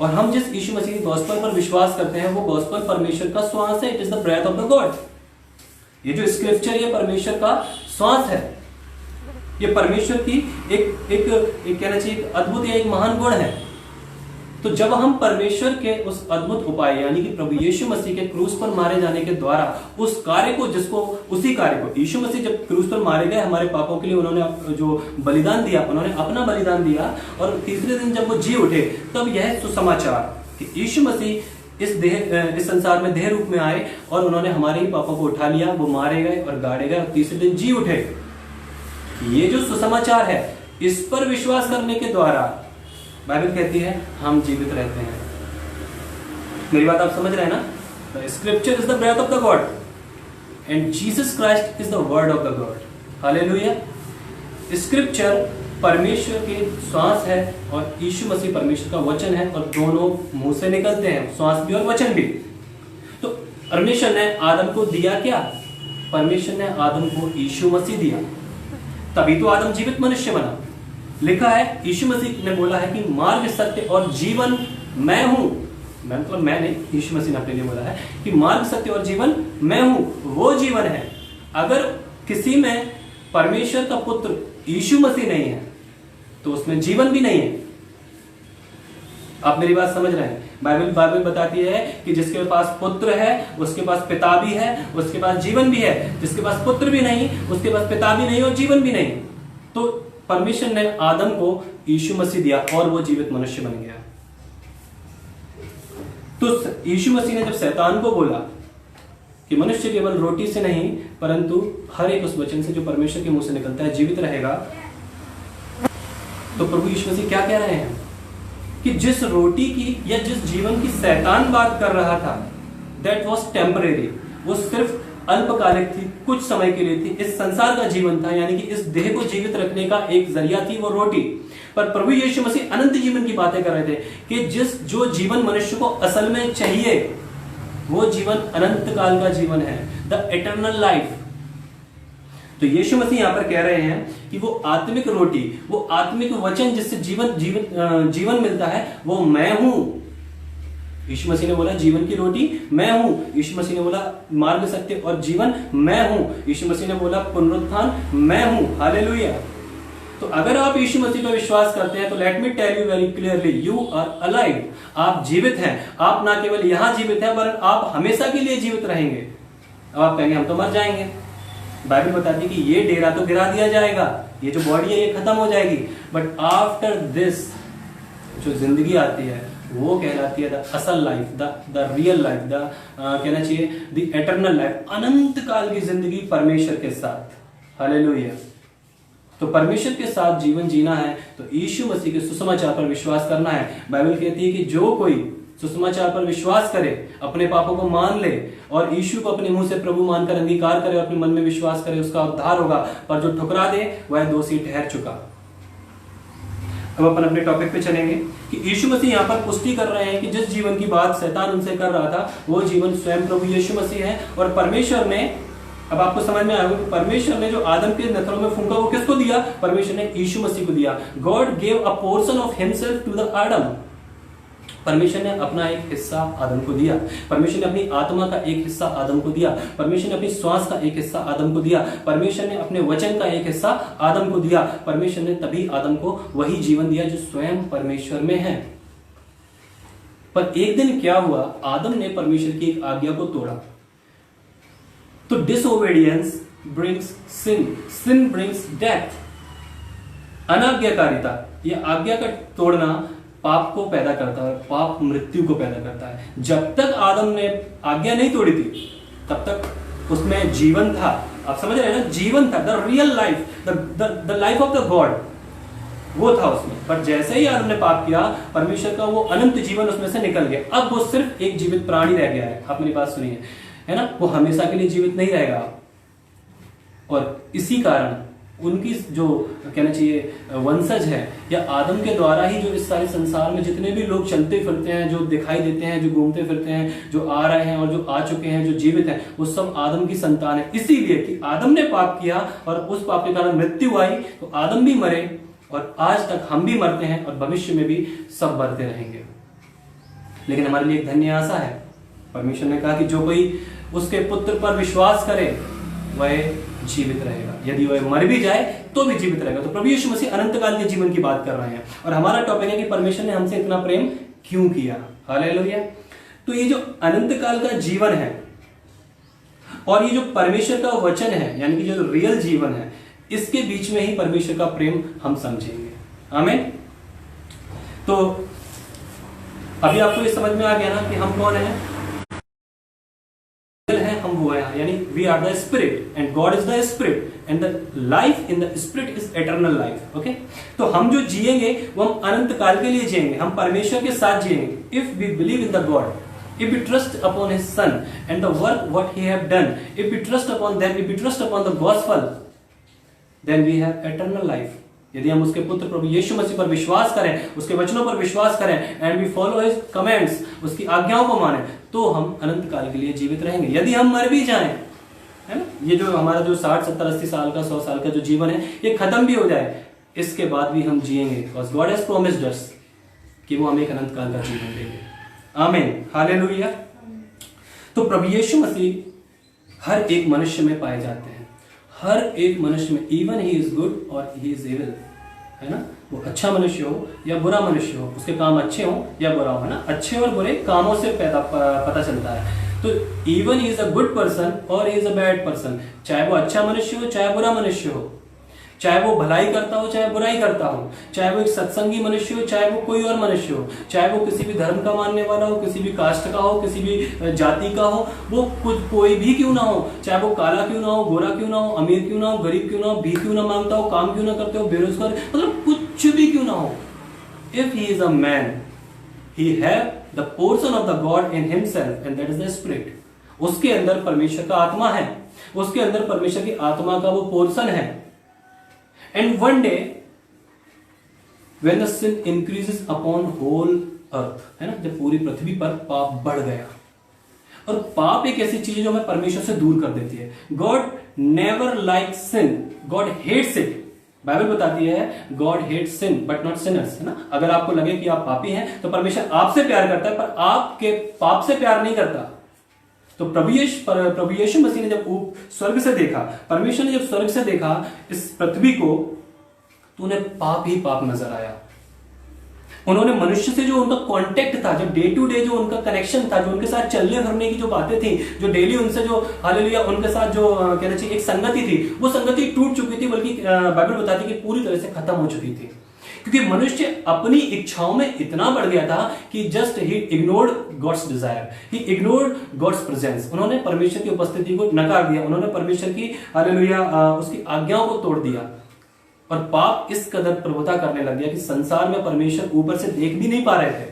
और हम जिस यीशु मसीह के गॉस्पल पर विश्वास करते हैं, वो गॉस्पल परमेश्वर का श्वास है। It is the breath of the God. ये जो स्क्रिप्चर, ये परमेश्वर का श्वास है। ये परमेश्वर की एक कहना चाहिए एक अद्भुत या एक महान गुण है। तो जब हम परमेश्वर के उस अद्भुत उपाय यानी कि प्रभु यीशु मसीह के क्रूस पर मारे जाने के द्वारा उस कार्य को, उसी कार्य को यीशु मसीह जब क्रूस पर मारे गए हमारे पापों के लिए, उन्होंने जो बलिदान दिया, उन्होंने अपना बलिदान दिया, और तीसरे दिन जब वो जी उठे, तब यह सुसमाचार कि यीशु मसीह इस संसार में देह रूप में आए और उन्होंने हमारे ही पापों को उठा लिया, वो मारे गए और गाड़े गए और तीसरे दिन जी उठे। ये जो सुसमाचार है, इस पर विश्वास करने के द्वारा बाइबल कहती है हम जीवित रहते हैं। मेरी बात आप समझ रहे हैं ना? Scripture is the breath of the God and Jesus Christ is the word of the God. Hallelujah. Scripture परमेश्वर की श्वास है और यीशु मसीह परमेश्वर का वचन है, और दोनों मुंह से निकलते हैं, श्वास भी और वचन भी। तो परमेश्वर ने आदम को दिया क्या? परमेश्वर ने आदम को यीशु मसीह दिया, तभी तो आदम जीवित मनुष्य बना। लिखा है, यीशु मसीह ने बोला है कि मार्ग, सत्य और जीवन मैं हूं। मैं मतलब मैं नहीं, यीशु मसीह ने अपने लिए बोला है कि मार्ग, सत्य और जीवन मैं हूं, वो जीवन है। अगर किसी में परमेश्वर का पुत्र यीशु मसीह नहीं है तो उसमें जीवन भी नहीं है। आप मेरी बात समझ रहे हैं? बाइबल बताती है कि जिसके पास पुत्र है उसके पास पिता भी है, उसके पास जीवन भी है। जिसके पास पुत्र भी नहीं, उसके पास पिता भी नहीं और जीवन भी नहीं। तो परमेश्वर ने आदम को यीशु मसीह दिया और वो जीवित मनुष्य बन गया। तो यीशु मसीह ने जब शैतान को बोला कि मनुष्य केवल रोटी से नहीं परंतु हर एक उस वचन से जो परमेश्वर के मुंह से निकलता है जीवित रहेगा, तो प्रभु यीशु मसीह क्या कह रहे हैं कि जिस रोटी की या जिस जीवन की शैतान बात कर रहा था, दैट वॉज टेम्परेरी, वो सिर्फ अल्पकालिक थी, कुछ समय के लिए थी, इस संसार का जीवन था, यानी कि इस देह को जीवित रखने का एक जरिया थी वो रोटी। पर प्रभु यीशु मसीह अनंत जीवन की बातें कर रहे थे कि जो जीवन मनुष्य को असल में चाहिए वो जीवन अनंत काल का जीवन है, द इटर्नल लाइफ। तो यीशु मसीह यहां पर कह रहे हैं कि वो आत्मिक रोटी, वो आत्मिक वचन जिससे जीवन मिलता है, वो मैं हूं। यीशु मसीह ने बोला जीवन की रोटी मैं हूं। यीशु मसीह ने बोला मार्ग, सत्य और जीवन मैं हूं। यीशु मसीह ने बोला पुनरुत्थान मैं हूं। हालेलुया। तो अगर आप यीशु मसीह पर विश्वास करते हैं तो let me tell you very clearly, you are alive. आप जीवित हैं। आप ना केवल यहां जीवित हैं पर आप हमेशा के लिए जीवित रहेंगे। अब आप कहेंगे हम तो मर जाएंगे। बाइबल बताती है कि ये डेरा तो गिरा दिया जाएगा, ये जो बॉडी है ये खत्म हो जाएगी, बट आफ्टर दिस जो जिंदगी आती है वो कहलाती है द असल life, the real life, the कहना चाहिए द एटर्नल लाइफ, अनंत काल की जिंदगी परमेश्वर के साथ। हालेलुया। तो परमेश्वर के साथ जीवन जीना है तो यीशु मसीह के सुसमाचार पर विश्वास करना है। बाइबल कहती है कि जो कोई सुसमाचार पर विश्वास करे, अपने पापों को मान ले और यीशु को अपने मुंह से प्रभु मानकर अंगीकार करे और अपने मन में विश्वास करे, उसका उद्धार होगा। पर जो ठुकरा दे वह दोषी ठहर चुका। अब अपन अपने टॉपिक पे चलेंगे कि यीशु मसीह यहाँ पर पुष्टि कर रहे हैं कि जिस जीवन की बात शैतान उनसे कर रहा था वो जीवन स्वयं प्रभु यीशु मसीह है। और परमेश्वर ने, अब आपको समझ में आएगा कि परमेश्वर ने जो आदम के नथनों में फूंका वो किसको दिया? परमेश्वर ने यीशु मसीह को दिया। God gave a portion of himself to the Adam. परमेश्वर ने अपना एक हिस्सा आदम को दिया। परमेश्वर ने अपनी आत्मा का एक हिस्सा आदम को दिया। परमेश्वर ने अपनी श्वास का एक हिस्सा आदम को दिया। परमेश्वर ने अपने वचन का एक हिस्सा आदम को दिया। परमेश्वर ने तभी आदम को वही जीवन दिया जो स्वयं परमेश्वर में है। पर एक दिन क्या हुआ? आदम ने परमेश्वर की एक आज्ञा को तोड़ा। तो डिसओबीडियंस ब्रिंग्स सिन, सिन ब्रिंग्स डेथ। अनाज्ञाकारिता, यह आज्ञा का तोड़ना पाप को पैदा करता है, पाप मृत्यु को पैदा करता है। जब तक आदम ने आज्ञा नहीं तोड़ी थी तब तक उसमें जीवन था। आप समझ रहे हैं ना? जीवन था, the real life, the life of the God, वो था उसमें। पर जैसे ही आदम ने पाप किया, परमेश्वर का वो अनंत जीवन उसमें से निकल गया। अब वो सिर्फ एक जीवित प्राणी रह गया है। आप मेरी बात सुनिए, है ना? वो हमेशा के लिए जीवित नहीं रहेगा। और इसी कारण उनकी जो कहना चाहिए वंशज है, या आदम के द्वारा ही जो इस सारे संसार में जितने भी लोग चलते फिरते हैं, जो दिखाई देते हैं, जो घूमते फिरते हैं, जो आ रहे हैं और जो आ चुके हैं, जो जीवित हैं, वो सब आदम की संतान है। इसीलिए कि आदम ने पाप किया और उस पाप के कारण मृत्यु आई, तो आदम भी मरे और आज तक हम भी मरते हैं और भविष्य में भी सब मरते रहेंगे। लेकिन हमारे लिए एक धन्य आशा है। परमेश्वर ने कहा कि जो कोई उसके पुत्र पर विश्वास करे वह जीवित रहेगा, यदि वह मर भी जाए तो भी जीवित रहेगा। तो प्रभु यीशु मसीह अनंत काल के जीवन की बात कर रहे हैं और हमारा टॉपिक है कि परमेश्वर ने हमसे इतना प्रेम क्यों किया। हालेलुया। तो ये जो अनंत काल का जीवन है और ये जो परमेश्वर का वचन है, यानी कि जो रियल जीवन है, इसके बीच में ही परमेश्वर का प्रेम हम समझेंगे। आमीन। तो अभी आपको ये समझ में आ गया ना कि हम कौन हैं? हम वो है, यानी we are the spirit and God is the spirit and the life in the spirit is eternal life. Okay, तो हम जो जिएंगे वो हम अनंत काल के लिए जिएंगे, हम परमेश्वर के साथ जिएंगे। If we believe in the God, if we trust upon his son and the work what he have done, if we trust upon them, if we trust upon the gospel, then we have eternal life. यदि हम उसके पुत्र प्रभु यीशु मसीह पर विश्वास करें, उसके वचनों पर विश्वास करें, एंड वी फॉलो हिज कमेंड्स, उसकी आज्ञाओं को माने, तो हम अनंत काल के लिए जीवित रहेंगे। यदि हम मर भी जाएं, है ना, ये जो हमारा जो 60, 70, 80 साल का, 100 साल का जो जीवन है, ये खत्म भी हो जाए, इसके बाद भी हम जिएंगे, बिकॉज़ गॉड हैज प्रॉमिस्ड अस कि वो हमें एक अनंत काल का जीवन देंगे। आमीन, हालेलुया। तो प्रभु यीशु मसीह हर एक मनुष्य में पाए जाते हैं, हर एक मनुष्य में, इवन ही इज गुड और ही इज एविल, है ना, वो अच्छा मनुष्य हो या बुरा मनुष्य हो, उसके काम अच्छे हो या बुरा हो, है ना, अच्छे और बुरे कामों से पता चलता है। तो even he is a good person और he is a bad person, चाहे वो अच्छा मनुष्य हो चाहे बुरा मनुष्य हो, चाहे वो भलाई करता हो चाहे बुराई करता हो, चाहे वो एक सत्संगी मनुष्य हो चाहे वो कोई और मनुष्य हो, चाहे वो किसी भी धर्म का मानने वाला हो, किसी भी कास्ट का हो, किसी भी जाति का हो, वो कोई भी क्यों ना हो, चाहे वो काला क्यों ना हो, गोरा क्यों ना हो, अमीर क्यों ना हो, गरीब क्यों ना हो, भीख क्यों ना मांगता हो, काम क्यों ना करते हो, बेरोजगार, मतलब कुछ भी क्यों ना हो, if he is a man, he have the portion of the God in himself and that is the spirit. उसके अंदर परमेश्वर का आत्मा है, उसके अंदर परमेश्वर की आत्मा का वो पोर्शन है। And one day, when the sin increases upon whole earth, है ना, जब पूरी पृथ्वी पर पाप बढ़ गया, और पाप एक ऐसी चीज है जो हमें परमेश्वर से दूर कर देती है। God never likes sin, God hates it. Bible बताती है God hates sin but not sinners, है ना। अगर आपको लगे कि आप पापी हैं तो परमेश्वर आपसे प्यार करता है, पर आपके पाप से प्यार नहीं करता। तो प्रभु यीशु मसीह ने जब स्वर्ग से देखा, परमेश्वर ने जब स्वर्ग से देखा इस पृथ्वी को, तो उन्हें पाप ही पाप नजर आया। उन्होंने मनुष्य से जो उनका कांटेक्ट था, जो डे टू डे जो उनका कनेक्शन था, जो उनके साथ चलने फिरने की जो बातें थी, जो डेली उनसे जो हालेलुया उनके साथ जो कहना चाहिए एक संगति थी, वो संगति टूट चुकी थी, बल्कि बाइबल बताती है कि पूरी तरह से खत्म हो चुकी थी। क्योंकि मनुष्य अपनी इच्छाओं में इतना बढ़ गया था कि just he ignored God's desire, he ignored God's presence. उन्होंने परमेश्वर की उपस्थिति को नकार दिया, उन्होंने परमेश्वर की हालेलुया उसकी आज्ञाओं को तोड़ दिया, और पाप इस कदर प्रभुता करने लग गया कि संसार में परमेश्वर ऊपर से देख भी नहीं पा रहे थे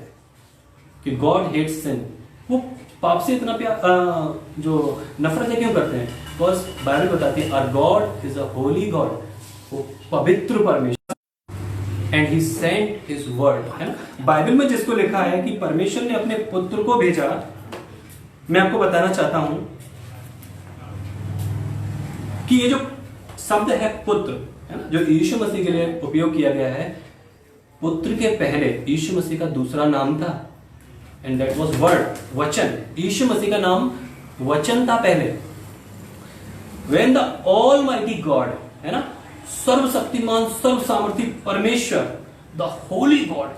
कि गॉड हेट्स सिन। वो पाप से इतना प्यार जो नफरत क्यों करते हैं? बिकॉज बाइबल बताती है our God is a holy God, वो पवित्र परमेश्वर, and he sent his word, है ना। बाइबल में जिसको लिखा है कि परमेश्वर ने अपने पुत्र को भेजा, मैं आपको बताना चाहता हूं कि ये जो शब्द है पुत्र, है ना, जो यीशु मसीह के लिए उपयोग किया गया है, पुत्र के पहले यीशु मसीह का दूसरा नाम था, एंड दैट वाज वर्ड, वचन। यीशु मसीह का नाम वचन था पहले। व्हेन द ऑलमाइटी गॉड, है ना, सर्वशक्तिमान सर्व सामर्थी परमेश्वर, द होली गॉड,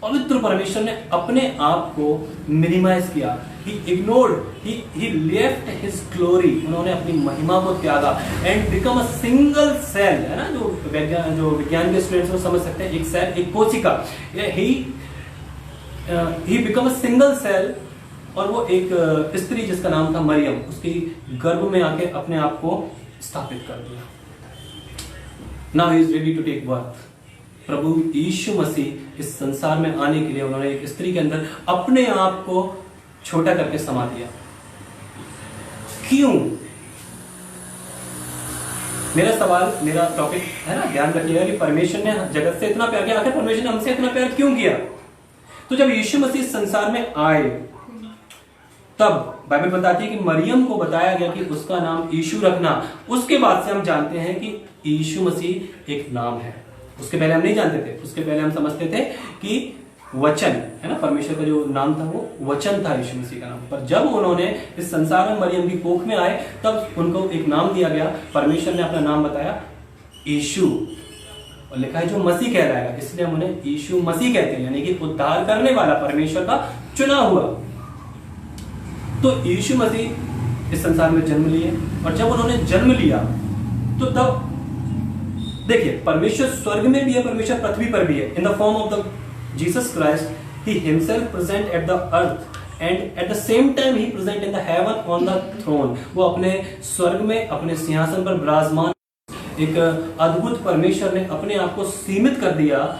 पवित्र परमेश्वर ने अपने आप को मिनिमाइज किया, he ignored, he left his glory, उन्होंने अपनी महिमा को त्यागा, and become a single cell, है ना, जो विज्ञान के स्टूडेंट्स को समझ सकते हैं, एक सेल, एक कोशिका, he become a single cell, और वो एक स्त्री जिसका नाम था मरियम, उसकी गर्भ में आके अपने आप को स्थापित कर दिया। Now he is ready to take birth. प्रभु यीशु मसीह इस संसार में आने के लिए उन्होंने एक स्त्री के अंदर अपने आप को छोटा करके समा दिया। क्यों? मेरा सवाल, मेरा टॉपिक है ना, ध्यान रखिएगा कि परमेश्वर ने जगत से इतना प्यार किया। आखिर परमेश्वर ने हमसे इतना प्यार क्यों किया? तो जब यीशु मसीह संसार में आए तब बाइबल बताती है कि मरियम को बताया गया कि उसका नाम यीशु रखना। उसके बाद से हम जानते हैं कि यीशु मसीह एक नाम है। उसके पहले हम नहीं जानते थे। उसके पहले हम समझते थे कि वचन है ना, परमेश्वर का जो नाम था वो वचन था, यीशु मसीह का नाम। पर जब उन्होंने इस संसार में मरियम की कोख में आए तब उनको एक नाम दिया गया। परमेश्वर ने अपना नाम बताया यीशु, और लिखा है जो मसीह कहलाएगा, इसलिए हम उन्हें यीशु मसीह कहते हैं, यानी कि उद्धार करने वाला, परमेश्वर का चुना हुआ। तो यीशु मसीह इस संसार में जन्म लिए, और जब उन्होंने जन्म लिया तो तब देखिए परमेश्वर स्वर्ग में भी है, परमेश्वर पृथ्वी पर भी है। In the form of the Jesus Christ he himself present at the earth and at the same time he present in the heaven on the throne. वो अपने स्वर्ग में अपने सिंहासन पर विराजमान। एक अद्भुत परमेश्वर ने अपने आप को सीमित कर दिया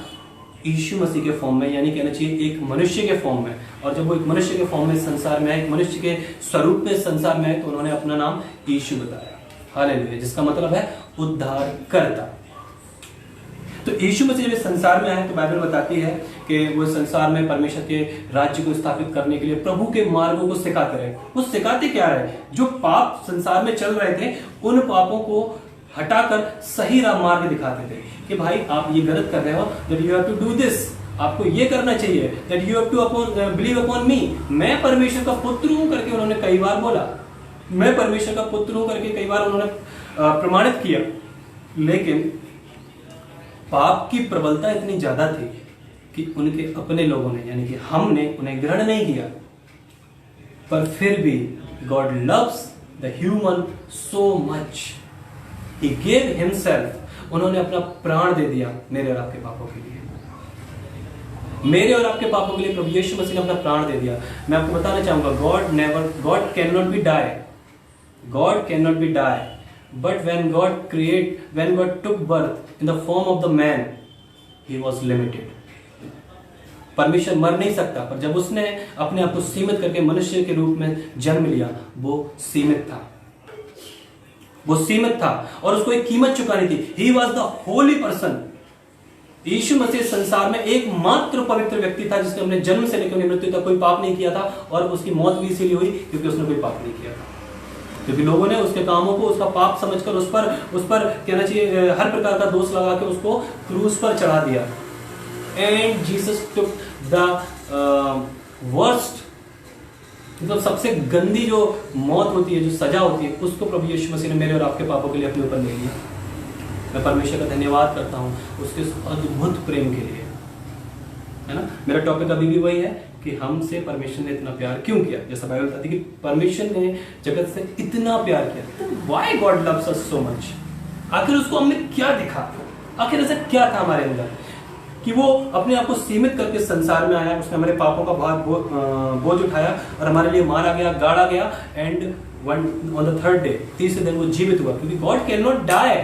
यीशु मसीह के फॉर्म में, यानी कहना चाहिए एक मनुष्य के फॉर्म में। और जब वो एक मनुष्य के फॉर्म में संसार में आए, एक मनुष्य के स्वरूप में संसार में आए, तो उन्होंने अपना नाम यीशु बताया, हालेलुया, जिसका मतलब है उद्धारकर्ता। तो यीशु मसीह जब संसार में आए तो बाइबल बताती है कि वो संसार में परमेश्वर के राज्य को स्थापित करने के लिए प्रभु के मार्गों को सिखाते रहे। वो सिखाते क्या रहे? जो पाप संसार में चल रहे थे उन पापों को हटाकर सही मार्ग दिखाते थे कि भाई आप ये गलत कर रहे हो, that you have to do this, आपको ये करना चाहिए, that you have to believe upon me, मैं परमेश्वर का पुत्र हूं करके उन्होंने कई बार बोला। मैं परमेश्वर का पुत्र हूं करके कई बार उन्होंने प्रमाणित किया। लेकिन पाप की प्रबलता इतनी ज्यादा थी कि उनके अपने लोगों ने, यानी कि हमने उन्हें ग्रहण नहीं किया। पर फिर भी God loves the human so much, he gave himself. उन्होंने अपना प्राण दे दिया मेरे और आपके पापों के लिए। मेरे और आपके पापों के लिए प्रभु यीशु मसीह ने अपना प्राण दे दिया। मैं आपको बताना चाहूंगा, God can not be die, God can not be die, but when God took birth in the form of the man, he was limited. परमेश्वर मर नहीं सकता, पर जब उसने अपने आप को सीमित करके मनुष्य के रूप में जन्म लिया, वो सीमित था, वो सीमित था और उसको एक कीमत चुकानी थी। He was the holy person. यीशु मसीह संसार में एकमात्र पवित्र व्यक्ति था जिसने अपने जन्म से लेकर मृत्यु तक कोई पाप नहीं किया था, और उसकी मौत भी इसीलिए हुई क्योंकि उसने कोई पाप नहीं किया था। क्योंकि लोगों ने उसके कामों को उसका पाप समझकर उस पर कहना चाहिए हर प्रकार का दोष लगा के उसको क्रूस पर चढ़ा दिया। And Jesus took the worst, मतलब सबसे गंदी जो मौत होती है, जो सजा होती है, उसको प्रभु यीशु मसीह ने मेरे और आपके पापों के लिए अपने ऊपर ले लिया। मैं परमेश्वर का धन्यवाद करता हूँ उसके अद्भुत प्रेम के लिए, है ना। मेरा टॉपिक अभी भी वही है कि हमसे परमेश्वर ने इतना प्यार क्यों किया। जैसा बाइबल बताती है कि परमेश्वर ने जगत से इतना प्यार किया। Why God loves us so much? आखिर उसको हमने क्या दिखा? आखिर ऐसा क्या था हमारे अंदर कि वो अपने आप को सीमित करके संसार में आया? उसने हमारे पापों का बोझ उठाया और हमारे लिए मारा गया, गाड़ा गया, and on the third day, तीसरे दिन वो जीवित हुआ। क्योंकि गॉड कैन नॉट डाई,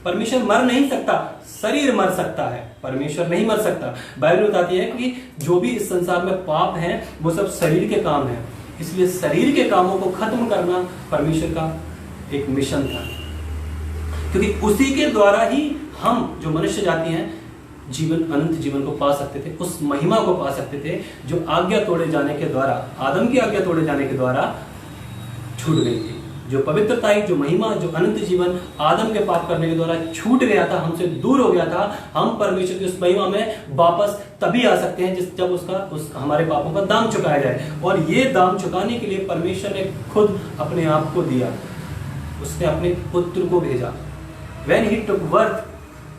परमेश्वर मर नहीं सकता, शरीर मर सकता है, परमेश्वर नहीं मर सकता। बाइबल बताती है कि जो भी इस संसार में पाप हैं वो सब शरीर के काम हैं, इसलिए शरीर के कामों को खत्म करना परमेश्वर का एक मिशन था। क्योंकि उसी के द्वारा ही हम जो मनुष्य जाति हैं जीवन, अनंत जीवन को पा सकते थे, उस महिमा को पा सकते थे जो आज्ञा तोड़े जाने के द्वारा, आदम की आज्ञा तोड़े जाने के द्वारा छूट गई थी। जो पवित्रता, जो महिमा, जो अनंत जीवन आदम के पाप करने के द्वारा छूट गया था, हमसे दूर हो गया था, हम परमेश्वर की उस महिमा में वापस तभी आ सकते हैं जब हमारे पापों का दाम चुकाया जाए। और ये दाम चुकाने के लिए परमेश्वर ने खुद अपने आप को दिया, उसने अपने पुत्र को भेजा। When he took birth,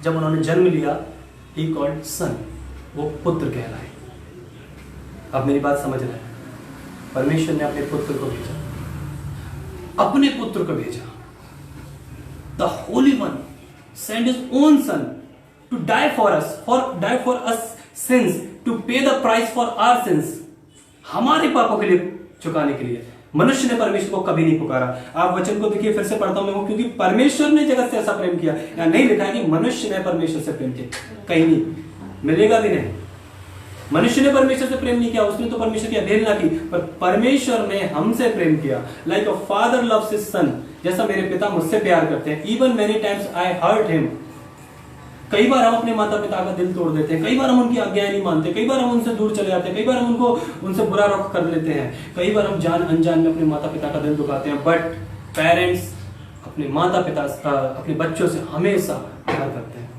जब उन्होंने जन्म लिया, he called son, वो पुत्र कहलाए। अब मेरी बात समझ रहे हैं? परमेश्वर ने अपने पुत्र को भेजा, अपने पुत्र को भेजा। The Holy One sent His own Son to die for us sins, to pay the price for our sins, हमारे पापों के लिए चुकाने के लिए। मनुष्य ने परमेश्वर को कभी नहीं पुकारा। आप वचन को देखिए, फिर से पढ़ता हूं मैं वो, क्योंकि परमेश्वर ने जगत से ऐसा प्रेम किया। या नहीं लिखा है कि मनुष्य ने परमेश्वर से प्रेम किया, कहीं नहीं मिलेगा भी नहीं। मनुष्य ने परमेश्वर से प्रेम नहीं किया, उसने तो परमेश्वर की अवहेलना की, पर परमेश्वर ने हमसे प्रेम किया। Like a father loves his son जैसा मेरे पिता मुझसे प्यार करते हैं। Even many times I hurt him. कई बार हम अपने माता पिता का दिल तोड़ देते हैं, कई बार हम उनकी आज्ञाएं नहीं मानते, कई बार हम उनसे दूर चले जाते हैं, कई बार हम उनसे बुरा रुख कर लेते हैं, कई बार हम जान अनजान में अपने माता पिता का दिल दुखाते हैं। बट पेरेंट्स अपने माता पिता अपने बच्चों से हमेशा प्यार करते हैं,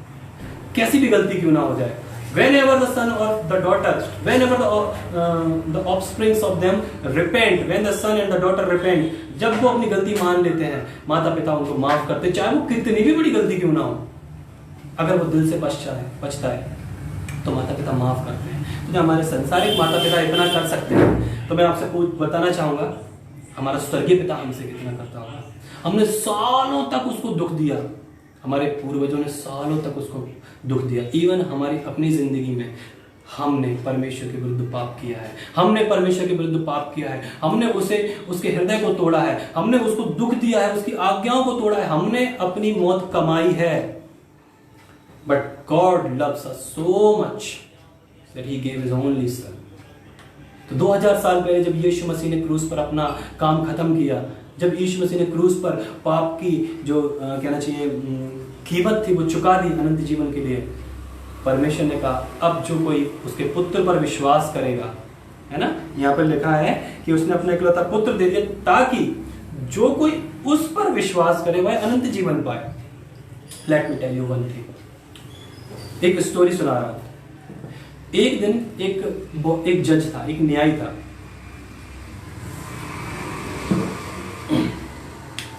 कैसी भी गलती क्यों ना हो जाए। Whenever the son or the daughter, whenever the offsprings of them repent, when the son and the daughter repent, जब वो अपनी गलती मान लेते हैं, माता पिता उनको माफ करते हैं, चाहे वो कितनी भी बड़ी गलती क्यों ना हो। अगर वो दिल से बचता है तो माता पिता माफ करते हैं। तो जो हमारे संसारिक माता पिता इतना कर सकते हैं, तो मैं आपसे कुछ बताना चाहूंगा हमारा स्वर्गीय पिता हमसे कितना करता होगा। हमने सालों तक उसको दुख दिया, हमारे पूर्वजों ने सालों तक उसको दुख दिया। इवन हमारी अपनी जिंदगी में हमने परमेश्वर के विरुद्ध पाप किया है, हमने परमेश्वर के विरुद्ध पाप किया है, हमने उसके हृदय को तोड़ा है, हमने उसको दुख दिया है, उसकी आज्ञाओं को तोड़ा है, हमने अपनी मौत कमाई है। But God loves us so much that he gave his only सन। तो 2000 साल पहले जब यीशु मसीह ने क्रूस पर अपना काम खत्म किया, जब यीशु मसीह ने क्रूस पर पाप की जो कहना चाहिए कीमत थी वो चुका दी अनंत जीवन के लिए, परमेश्वर ने कहा अब जो कोई उसके पुत्र पर विश्वास करेगा, है ना, यहाँ पर लिखा है कि उसने अपना इकलौता पुत्र दे दिया ताकि जो कोई उस पर विश्वास करे वह अनंत जीवन पाए। Let me tell you one thing, एक स्टोरी सुना रहा हूं। एक दिन एक जज था, एक न्यायी था,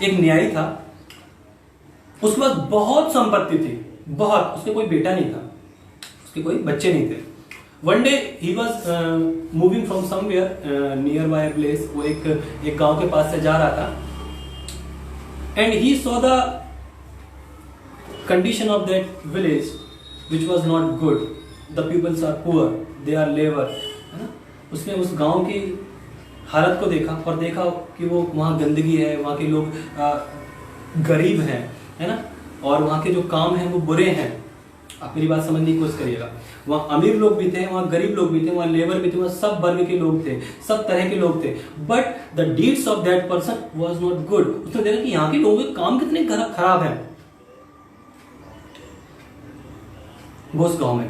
एक न्यायी था। उसके पास बहुत संपत्ति थी, बहुत। उसके कोई बेटा नहीं था, उसके कोई बच्चे नहीं थे। One day he was moving from somewhere near by place. वो एक गांव के पास से जा रहा था and he saw the condition of that village which was not good. The peoples are poor, they are labor, है ना। उसने उस गांव की हालत को देखा और देखा कि वो वहाँ गंदगी है, वहाँ के लोग गरीब हैं, है ना, और वहाँ के जो काम हैं वो बुरे हैं। आप मेरी बात समझने की कोशिश करिएगा। वहाँ अमीर लोग भी थे, वहाँ गरीब लोग भी थे, वहाँ लेबर भी थे, वहाँ सब वर्ग के लोग थे, सब तरह के लोग थे। But the deeds of that person was not good. उसने देखा कि यहाँ के लोगों के काम कितने खराब हैं। वो उस गांव में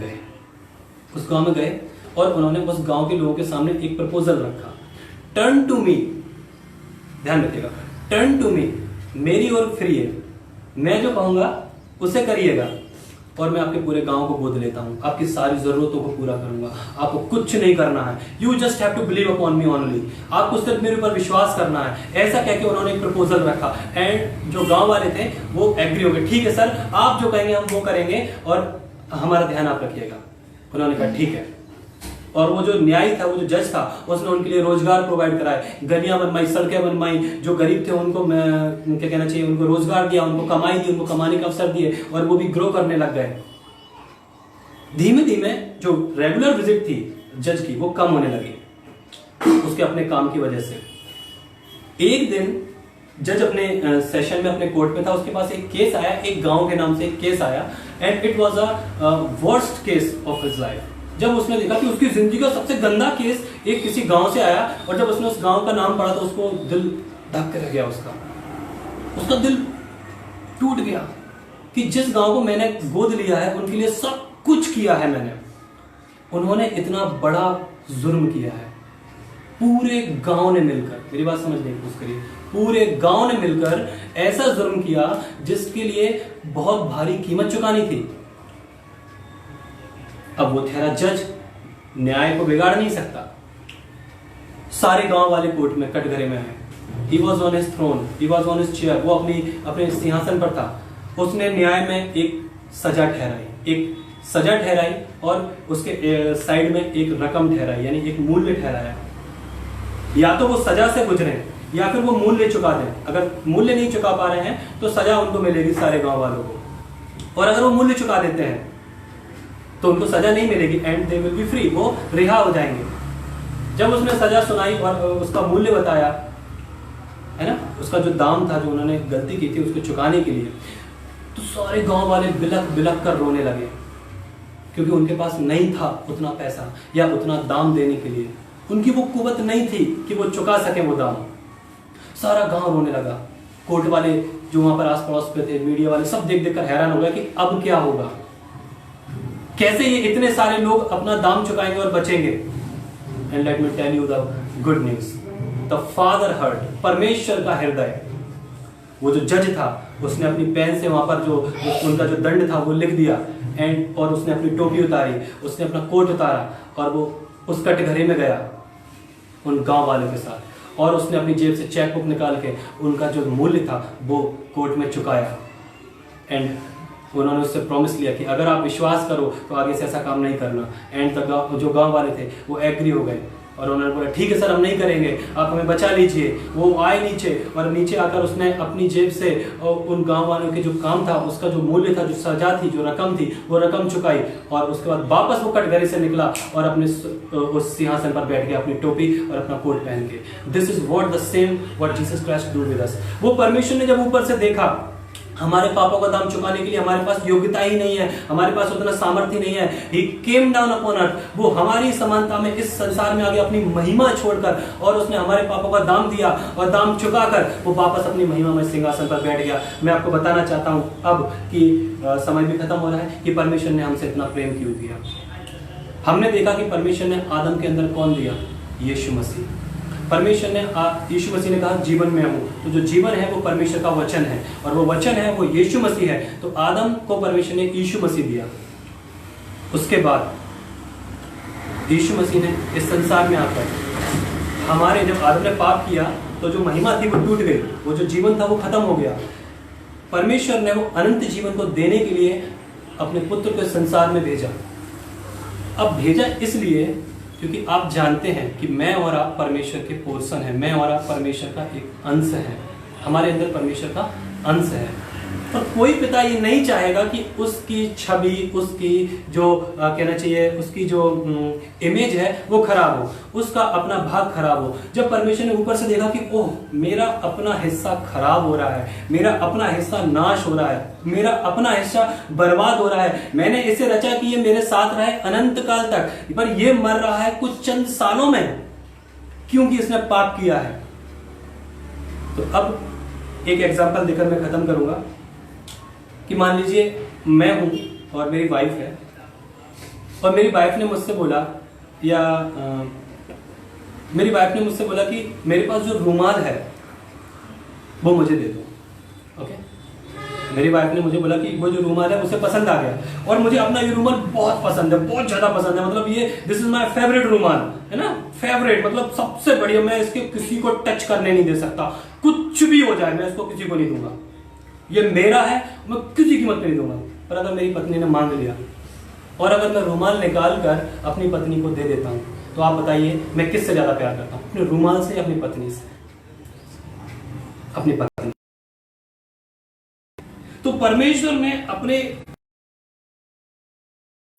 गए और उन्होंने उस गांव के लोगों के सामने एक प्रपोजल रखा, टर्न टू मी, ध्यान रखिएगा, टर्न टू मी, मेरी ओर फिरिए, मैं जो कहूंगा उसे करिएगा और मैं आपके पूरे गांव को गोद लेता हूं, आपकी सारी जरूरतों को पूरा करूंगा, आपको कुछ नहीं करना है। You just have to believe upon me only, आपको सिर्फ मेरे ऊपर विश्वास करना है। ऐसा कह के उन्होंने एक प्रपोजल रखा एंड जो गांव वाले थे वो एग्री हो गए। ठीक है सर, आप जो कहेंगे हम वो करेंगे और हमारा ध्यान आप रखिएगा। उन्होंने कहा ठीक है। और वो जो न्यायी था, वो जो जज था, उसने उनके लिए रोजगार प्रोवाइड कराए, गलियां बनवाई, सड़कें बनवाई, जो गरीब थे उनको क्या कहना चाहिए, उनको रोजगार दिया, उनको कमाई दी, उनको कमाने का अवसर दिए और वो भी ग्रो करने लग गए। धीमे धीमे जो रेगुलर विजिट थी जज की वो कम होने लगी उसके अपने काम की वजह से। एक दिन जज अपने सेशन में अपने कोर्ट में था, उसके पास एक केस आया, एक गांव के नाम से एक केस आया and it was a worst case of his life. जब उसने देखा कि उसकी जिंदगी का सबसे गंदा केस एक किसी गांव से आया और जब उसने उस गांव का नाम पढ़ा तो उसको दिल धक रह गया, उसका दिल टूट गया कि जिस गांव को मैंने गोद लिया है उनके लिए सब कुछ किया है मैंने, उन्होंने इतना बड़ा जुर्म किया है। पूरे गांव ने मिलकर, मेरी बात समझने की कोशिश करिए, पूरे गांव ने मिलकर ऐसा जुर्म किया जिसके लिए बहुत भारी कीमत चुकानी थी। अब वो ठहरा जज, न्याय को बिगाड़ नहीं सकता। सारे गांव वाले कोर्ट में कटघरे में है। He was on his throne, he was on his chair, वो अपने सिंहासन पर था। उसने न्याय में एक सजा ठहराई और उसके साइड में एक रकम ठहराई, यानी एक मूल्य ठहराया। या तो वो सजा से गुजरे या फिर वो मूल्य चुका दें। अगर मूल्य नहीं चुका पा रहे हैं तो सजा उनको मिलेगी सारे गांव वालों को, और अगर वो मूल्य चुका देते हैं तो उनको सजा नहीं मिलेगी and they will be free, वो रिहा हो जाएंगे। जब उसने सजा सुनाई और उसका मूल्य बताया, है ना, उसका जो दाम था, जो उन्होंने गलती की थी उसको चुकाने के लिए, तो सारे गांव वाले बिलख बिलख कर रोने लगे क्योंकि उनके पास नहीं था उतना पैसा या उतना दाम देने के लिए। उनकी वो कुवत नहीं थी कि वो चुका सके वो दाम। सारा गांव रोने लगा, कोर्ट वाले जो वहां पर आस पड़ोस पे थे, मीडिया वाले, सब देख देख कर हैरान हो गए कि अब क्या होगा, कैसे ये इतने सारे लोग अपना दाम चुकाएंगे और बचेंगे। And let me tell you the good news, the father heart, परमेश्वर का हृदय, वो जो जज था उसने अपनी पेन से वहां पर जो उनका जो दंड था वो लिख दिया, एंड और उसने अपनी टोपी उतारी, उसने अपना कोट उतारा और वो उस कटघरे में गया उन गांव वालों के साथ, और उसने अपनी जेब से चेक बुक निकाल के उनका जो मूल्य था वो कोर्ट में चुकाया। एंड उन्होंने उससे प्रॉमिस लिया कि अगर आप विश्वास करो तो आगे से ऐसा काम नहीं करना। एंड तक जो गांव वाले थे वो एग्री हो गए और उन्होंने बोला ठीक है सर, हम नहीं करेंगे, आप हमें बचा लीजिए। वो आए नीचे और नीचे आकर उसने अपनी जेब से उन गांव वालों के जो काम था उसका जो मूल्य था, जो सजा थी, जो रकम थी, वो रकम चुकाई, और उसके बाद वापस वो कटघरे से निकला और अपने उस सिंहासन पर बैठ गया, अपनी टोपी और अपना कोट पहन के। This is what the same what Jesus Christ do with us. वो परमेश्वर ने जब ऊपर से देखा हमारे पापों का दाम चुकाने के लिए हमारे पास योग्यता ही नहीं है, हमारे पास उतना सामर्थ्य नहीं है, he came down upon earth, वो हमारी समानता में इस संसार में आगे अपनी महिमा छोड़कर, और उसने हमारे पापों का दाम दिया और दाम चुकाकर वो वापस अपनी महिमा में सिंहासन पर बैठ गया। मैं आपको बताना चाहता हूं अब कि समय भी खत्म हो रहा है कि परमेश्वर ने हमसे इतना प्रेम क्यों दिया। हमने देखा कि परमेश्वर ने आदम के अंदर कौन दिया? यीशु मसीह। परमेश्वर ने यीशु मसीह ने कहा जीवन में हूं, तो जो जीवन है वो परमेश्वर का वचन है, और वो वचन है वो यीशु मसीह है। तो आदम को परमेश्वर ने यीशु मसीह दिया। उसके बाद यीशु मसीह ने इस संसार में आकर हमारे, जब आदम ने पाप किया तो जो महिमा थी वो टूट गई, वो जो जीवन था वो खत्म हो गया। परमेश्वर ने वो अनंत जीवन को देने के लिए अपने पुत्र को संसार में भेजा। अब भेजा इसलिए क्योंकि आप जानते हैं कि मैं और आप परमेश्वर के पोर्शन हैं, मैं और आप परमेश्वर का एक अंश है, हमारे अंदर परमेश्वर का अंश है। और कोई पिता ये नहीं चाहेगा कि उसकी छवि, उसकी जो कहना चाहिए उसकी जो इमेज है वो खराब हो, उसका अपना भाग खराब हो। जब परमेश्वर ने ऊपर से देखा कि ओह मेरा अपना हिस्सा खराब हो रहा है, मेरा अपना हिस्सा नाश हो रहा है, मेरा अपना हिस्सा बर्बाद हो रहा है, मैंने इसे रचा कि ये मेरे साथ रहे अनंत काल तक, पर ये मर रहा है कुछ चंद सालों में क्योंकि इसने पाप किया है। तो अब एक एग्जांपल देकर मैं खत्म करूंगा कि मान लीजिए मैं हूं और मेरी वाइफ है, और मेरी वाइफ ने मुझसे बोला कि मेरे पास जो रुमाल है वो मुझे दे दो। ओके, मेरी वाइफ ने मुझे बोला कि वो जो रुमाल है उसे पसंद आ गया, और मुझे अपना ये रुमाल बहुत पसंद है, बहुत ज्यादा पसंद है। मतलब ये दिस इज माय फेवरेट रुमाल है ना, फेवरेट मतलब सबसे बढ़िया, मैं इसके किसी को टच करने नहीं दे सकता, कुछ भी हो जाए मैं इसको किसी को नहीं दूंगा, ये मेरा है, मैं किसी कीमत पे नहीं दूंगा। पर अगर मेरी पत्नी ने मांग लिया और अगर मैं रुमाल निकाल कर अपनी पत्नी को दे देता हूं, तो आप बताइए मैं किससे ज्यादा प्यार करता हूं, अपने रुमाल से या अपनी पत्नी से? अपनी पत्नी। तो परमेश्वर ने अपने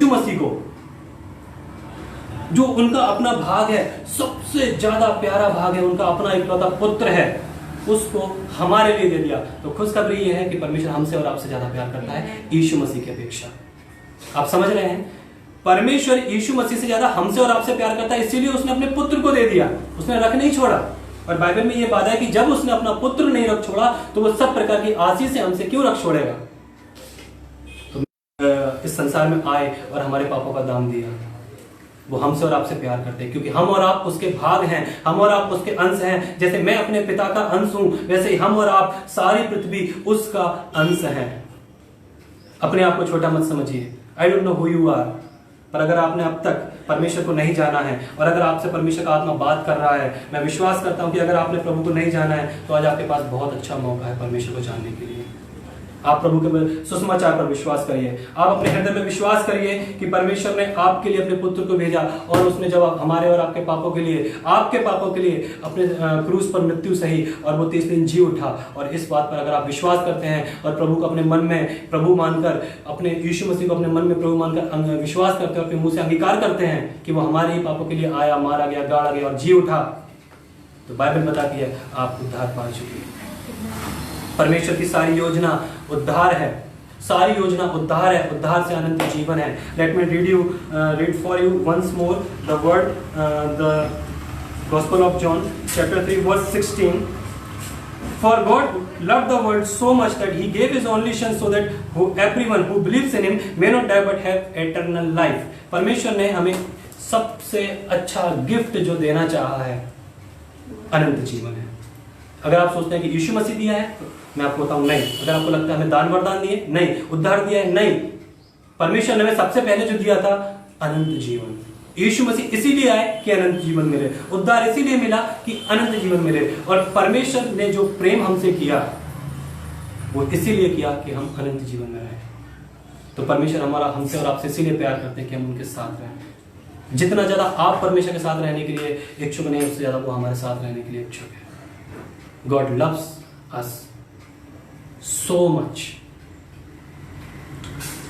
मसीह को, जो उनका अपना भाग है, सबसे ज्यादा प्यारा भाग है, उनका अपना इकलौता पुत्र है, उसको हमारे लिए दे दिया। तो खुशखबरी ये है कि परमेश्वर हमसे और आपसे ज्यादा प्यार करता है यीशु मसीह की अपेक्षा। आप समझ रहे हैं? परमेश्वर यीशु मसीह से ज्यादा हमसे और आपसे प्यार करता है, इसीलिए उसने अपने पुत्र को दे दिया, उसने रख नहीं छोड़ा। और बाइबल में यह वादा है कि जब उसने अपना पुत्र नहीं रख छोड़ा तो वो सब प्रकार की आशीष से हमसे क्यों रख छोड़ेगा। तो इस संसार में आए और हमारे पापों का दाम दिया। वो हमसे और आपसे प्यार करते हैं क्योंकि हम और आप उसके भाग हैं, हम और आप उसके अंश हैं। जैसे मैं अपने पिता का अंश हूं, वैसे ही हम और आप, सारी पृथ्वी उसका अंश है। अपने आप को छोटा मत समझिए। I don't know who you are, पर अगर आपने अब तक परमेश्वर को नहीं जाना है और अगर आपसे परमेश्वर का आत्मा बात कर रहा है, मैं विश्वास करता हूं कि अगर आपने प्रभु को नहीं जाना है तो आज आपके पास बहुत अच्छा मौका है परमेश्वर को जानने के लिए। आप प्रभु के सुसमाचार पर विश्वास करिए, आप अपने हृदय में विश्वास करिए कि परमेश्वर ने आपके लिए अपने पुत्र को भेजा और उसने जब हमारे और आपके पापों के लिए, आपके पापों के लिए अपने क्रूस पर मृत्यु सही और वो 3 दिन जी उठा। और इस बात पर अगर आप विश्वास करते हैं और प्रभु को अपने मन में प्रभु मानकर, अपने यीशु मसीह को अपने मन में प्रभु मानकर विश्वास करते हैं, अपने मुंह से अंगीकार करते हैं कि वो हमारे ही पापों के लिए आया, मारा गया, गाड़ा गया और जी उठा, तो बाइबल बताती है आप उद्धार पा चुके हैं। परमेश्वर की सारी योजना उद्धार है, सारी योजना उद्धार है, उद्धार से अनंत जीवन है। Let me read for you once more the word, the gospel of John chapter 3 verse 16। For God loved the world so much that he gave his only son so that everyone who believes in him may not die but have eternal life. परमेश्वर ने हमें सबसे अच्छा gift जो देना चाहा है अनंत जीवन है। अगर आप सोचते हैं कि यीशु मसीह दिया है, तो मैं आपको बताऊं नहीं। अगर आपको लगता है हमें दान वरदान दिए, नहीं। उद्धार दिया है, नहीं। परमेश्वर ने हमें सबसे पहले जो दिया था अनंत जीवन। यीशु मसीह इसीलिए आए कि अनंत जीवन मिले, उद्धार इसीलिए मिला कि अनंत जीवन मिले। और परमेश्वर ने जो प्रेम हमसे किया वो इसीलिए किया कि हम अनंत जीवन में रहें। तो परमेश्वर हमारा हमसे और आपसे इसीलिए प्यार करते हैं कि हम उनके साथ रहें। जितना ज्यादा आप परमेश्वर के साथ रहने के लिए इच्छुक नहीं, उससे ज्यादा वो हमारे साथ रहने के लिए इच्छुक है। गॉड लव्स अस सो मच।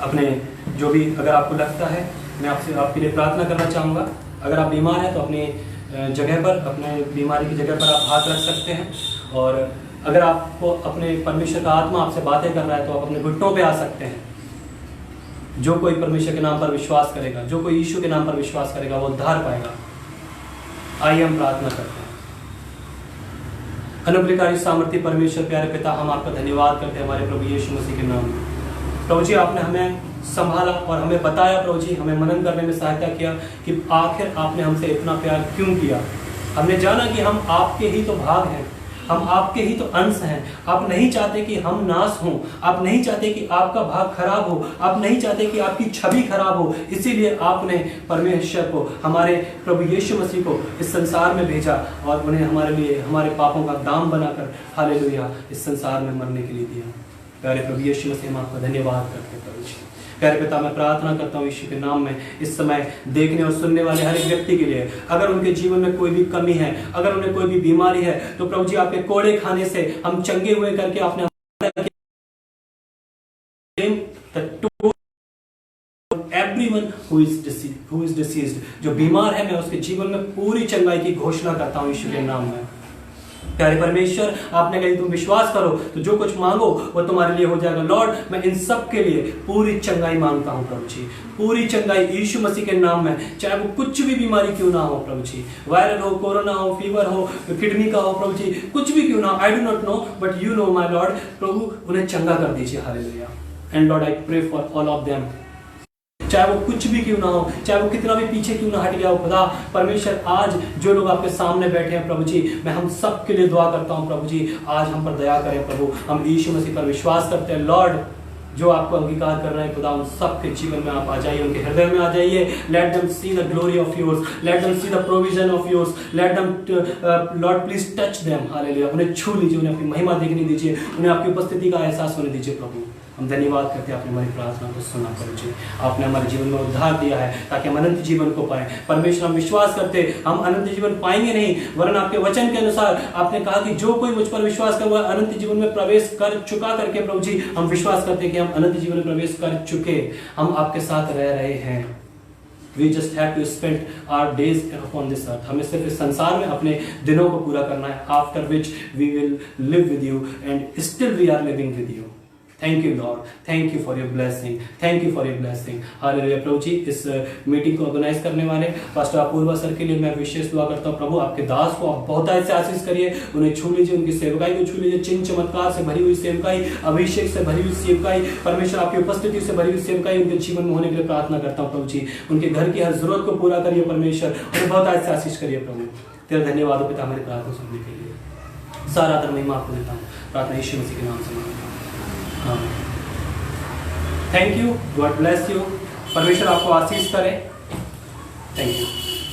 अपने जो भी, अगर आपको लगता है, मैं आपसे आपके लिए प्रार्थना करना चाहूँगा। अगर आप बीमार हैं तो अपनी जगह पर, अपने बीमारी की जगह पर आप हाथ रख सकते हैं। और अगर आपको अपने परमेश्वर का आत्मा आपसे बातें कर रहा है तो आप अपने घुटनों पे आ सकते हैं। जो कोई परमेश्वर के नाम पर विश्वास करेगा, जो कोई यीशु के नाम पर विश्वास करेगा, वो उद्धार पाएगा। आइए हम प्रार्थना करते हैं। अनुग्रहकारी सामर्थ्य परमेश्वर प्यारे पिता, हम आपका धन्यवाद करते हैं हमारे प्रभु यीशु मसीह के नाम में। प्रभु जी, आपने हमें संभाला और हमें बताया, प्रभु जी हमें मनन करने में सहायता किया कि आखिर आपने हमसे इतना प्यार क्यों किया। हमने जाना कि हम आपके ही तो भाग हैं, हम आपके ही तो अंश हैं। आप नहीं चाहते कि हम नाश हों, आप नहीं चाहते कि आपका भाग खराब हो, आप नहीं चाहते कि आपकी छवि खराब हो। इसीलिए आपने परमेश्वर को, हमारे प्रभु यीशु मसीह को इस संसार में भेजा और उन्हें हमारे लिए, हमारे पापों का दाम बनाकर, हालेलुया, इस संसार में मरने के लिए दिया। प्यारे प्रभु यीशु मसीह, हम आपका धन्यवाद करते हैं प्रभु जी। प्यारे पिता, मैं प्रार्थना करता हूँ यीशु के नाम में इस समय देखने और सुनने वाले हर एक व्यक्ति के लिए, अगर उनके जीवन में कोई भी कमी है, अगर उन्हें कोई भी बीमारी है, तो प्रभु जी आपके कोड़े खाने से हम चंगे हुए करके आपने everyone who is deceased, जो बीमार है, मैं उसके जीवन में पूरी चंगाई की घोषणा करता हूँ यीशु के नाम में। प्यारे परमेश्वर, आपने कही तुम विश्वास करो तो जो कुछ मांगो वो तुम्हारे लिए हो जाएगा। लॉर्ड, मैं इन सब के लिए पूरी चंगाई मांगता हूँ प्रभु जी, पूरी चंगाई यीशु मसीह के नाम में। चाहे वो कुछ भी बीमारी क्यों ना हो प्रभु जी, वायरल हो, कोरोना हो, फीवर हो, किडनी का हो प्रभु जी, कुछ भी क्यों ना, I do not know but you know my lord. प्रभु उन्हें चंगा कर दीजिए, hallelujah. And lord, I pray for all of them, चाहे वो कुछ भी क्यों ना हो, चाहे वो कितना भी पीछे क्यों ना हट गया हो। खुदा परमेश्वर, आज जो लोग आपके सामने बैठे हैं प्रभु जी, मैं हम सब के लिए दुआ करता हूं प्रभु जी, आज हम पर दया करें प्रभु। हम यीशु मसीह पर विश्वास करते हैं लॉर्ड, जो आपको अंगीकार कर रहे हैं खुदा, उन सब के जीवन में आप आ जाइए, उनके हृदय में आ जाइए। Let them see the glory of yours, let them see the provision of yours, let them Lord please touch them, hallelujah. उन्हें छू लीजिए, उन्हें अपनी महिमा देखने दीजिए, उन्हें आपकी उपस्थिति का एहसास होने दीजिए प्रभु। हम धन्यवाद करते हैं, आपने हमारी प्रार्थना को सुना प्रभु जी। आपने हमारे जीवन में उद्धार दिया है ताकि हम अनंत जीवन को पाएं। परमेश्वर, हम विश्वास करते हम अनंत जीवन पाएंगे नहीं, वरन आपके वचन के अनुसार आपने कहा कि जो कोई मुझ पर विश्वास कर वह अनंत जीवन में प्रवेश कर चुका करके प्रभु जी, हम विश्वास करते हैं कि हम अनंत जीवन में प्रवेश कर चुके, हम आपके साथ रह रहे हैं। We just have to spend our days upon this earth. हमें सिर्फ इस संसार में अपने दिनों को पूरा करना है, after which we will live with you and still we are living with you. Thank you Lord, thank you for your blessing, thank you for your blessing. Hallelujah. प्रभु जी, इस मीटिंग को ऑर्गेनाइज करने वाले पास्टर अपूर्वा सर के लिए मैं विशेष दुआ करता हूँ प्रभु, आपके दास को आप बहुत से आशीष करिए, उन्हें छू लीजिए, उनकी सेवकाई को छू लीजिए, चिन्ह चमत्कार से भरी हुई सेवकाई, अभिषेक से भरी हुई सेवकाई, परमेश्वर आपकी उपस्थिति से भरी हुई सेवकाई उनके जीवन में होने के लिए प्रार्थना करता हूँ प्रभु जी। उनके घर की हर जरूरत को पूरा करिए परमेश्वर, उन्हें बहुत से आशीष करिए प्रभु। तेरा धन्यवाद हो पिता हमारी प्रार्थना सुनने के लिए। सारा आदर महिमा आपको देता हूँ, प्रार्थना यीशु मसीह के नाम से मांगता हूँ। Thank you, God bless you, परमेश्वर आपको आशीष करे। Thank you.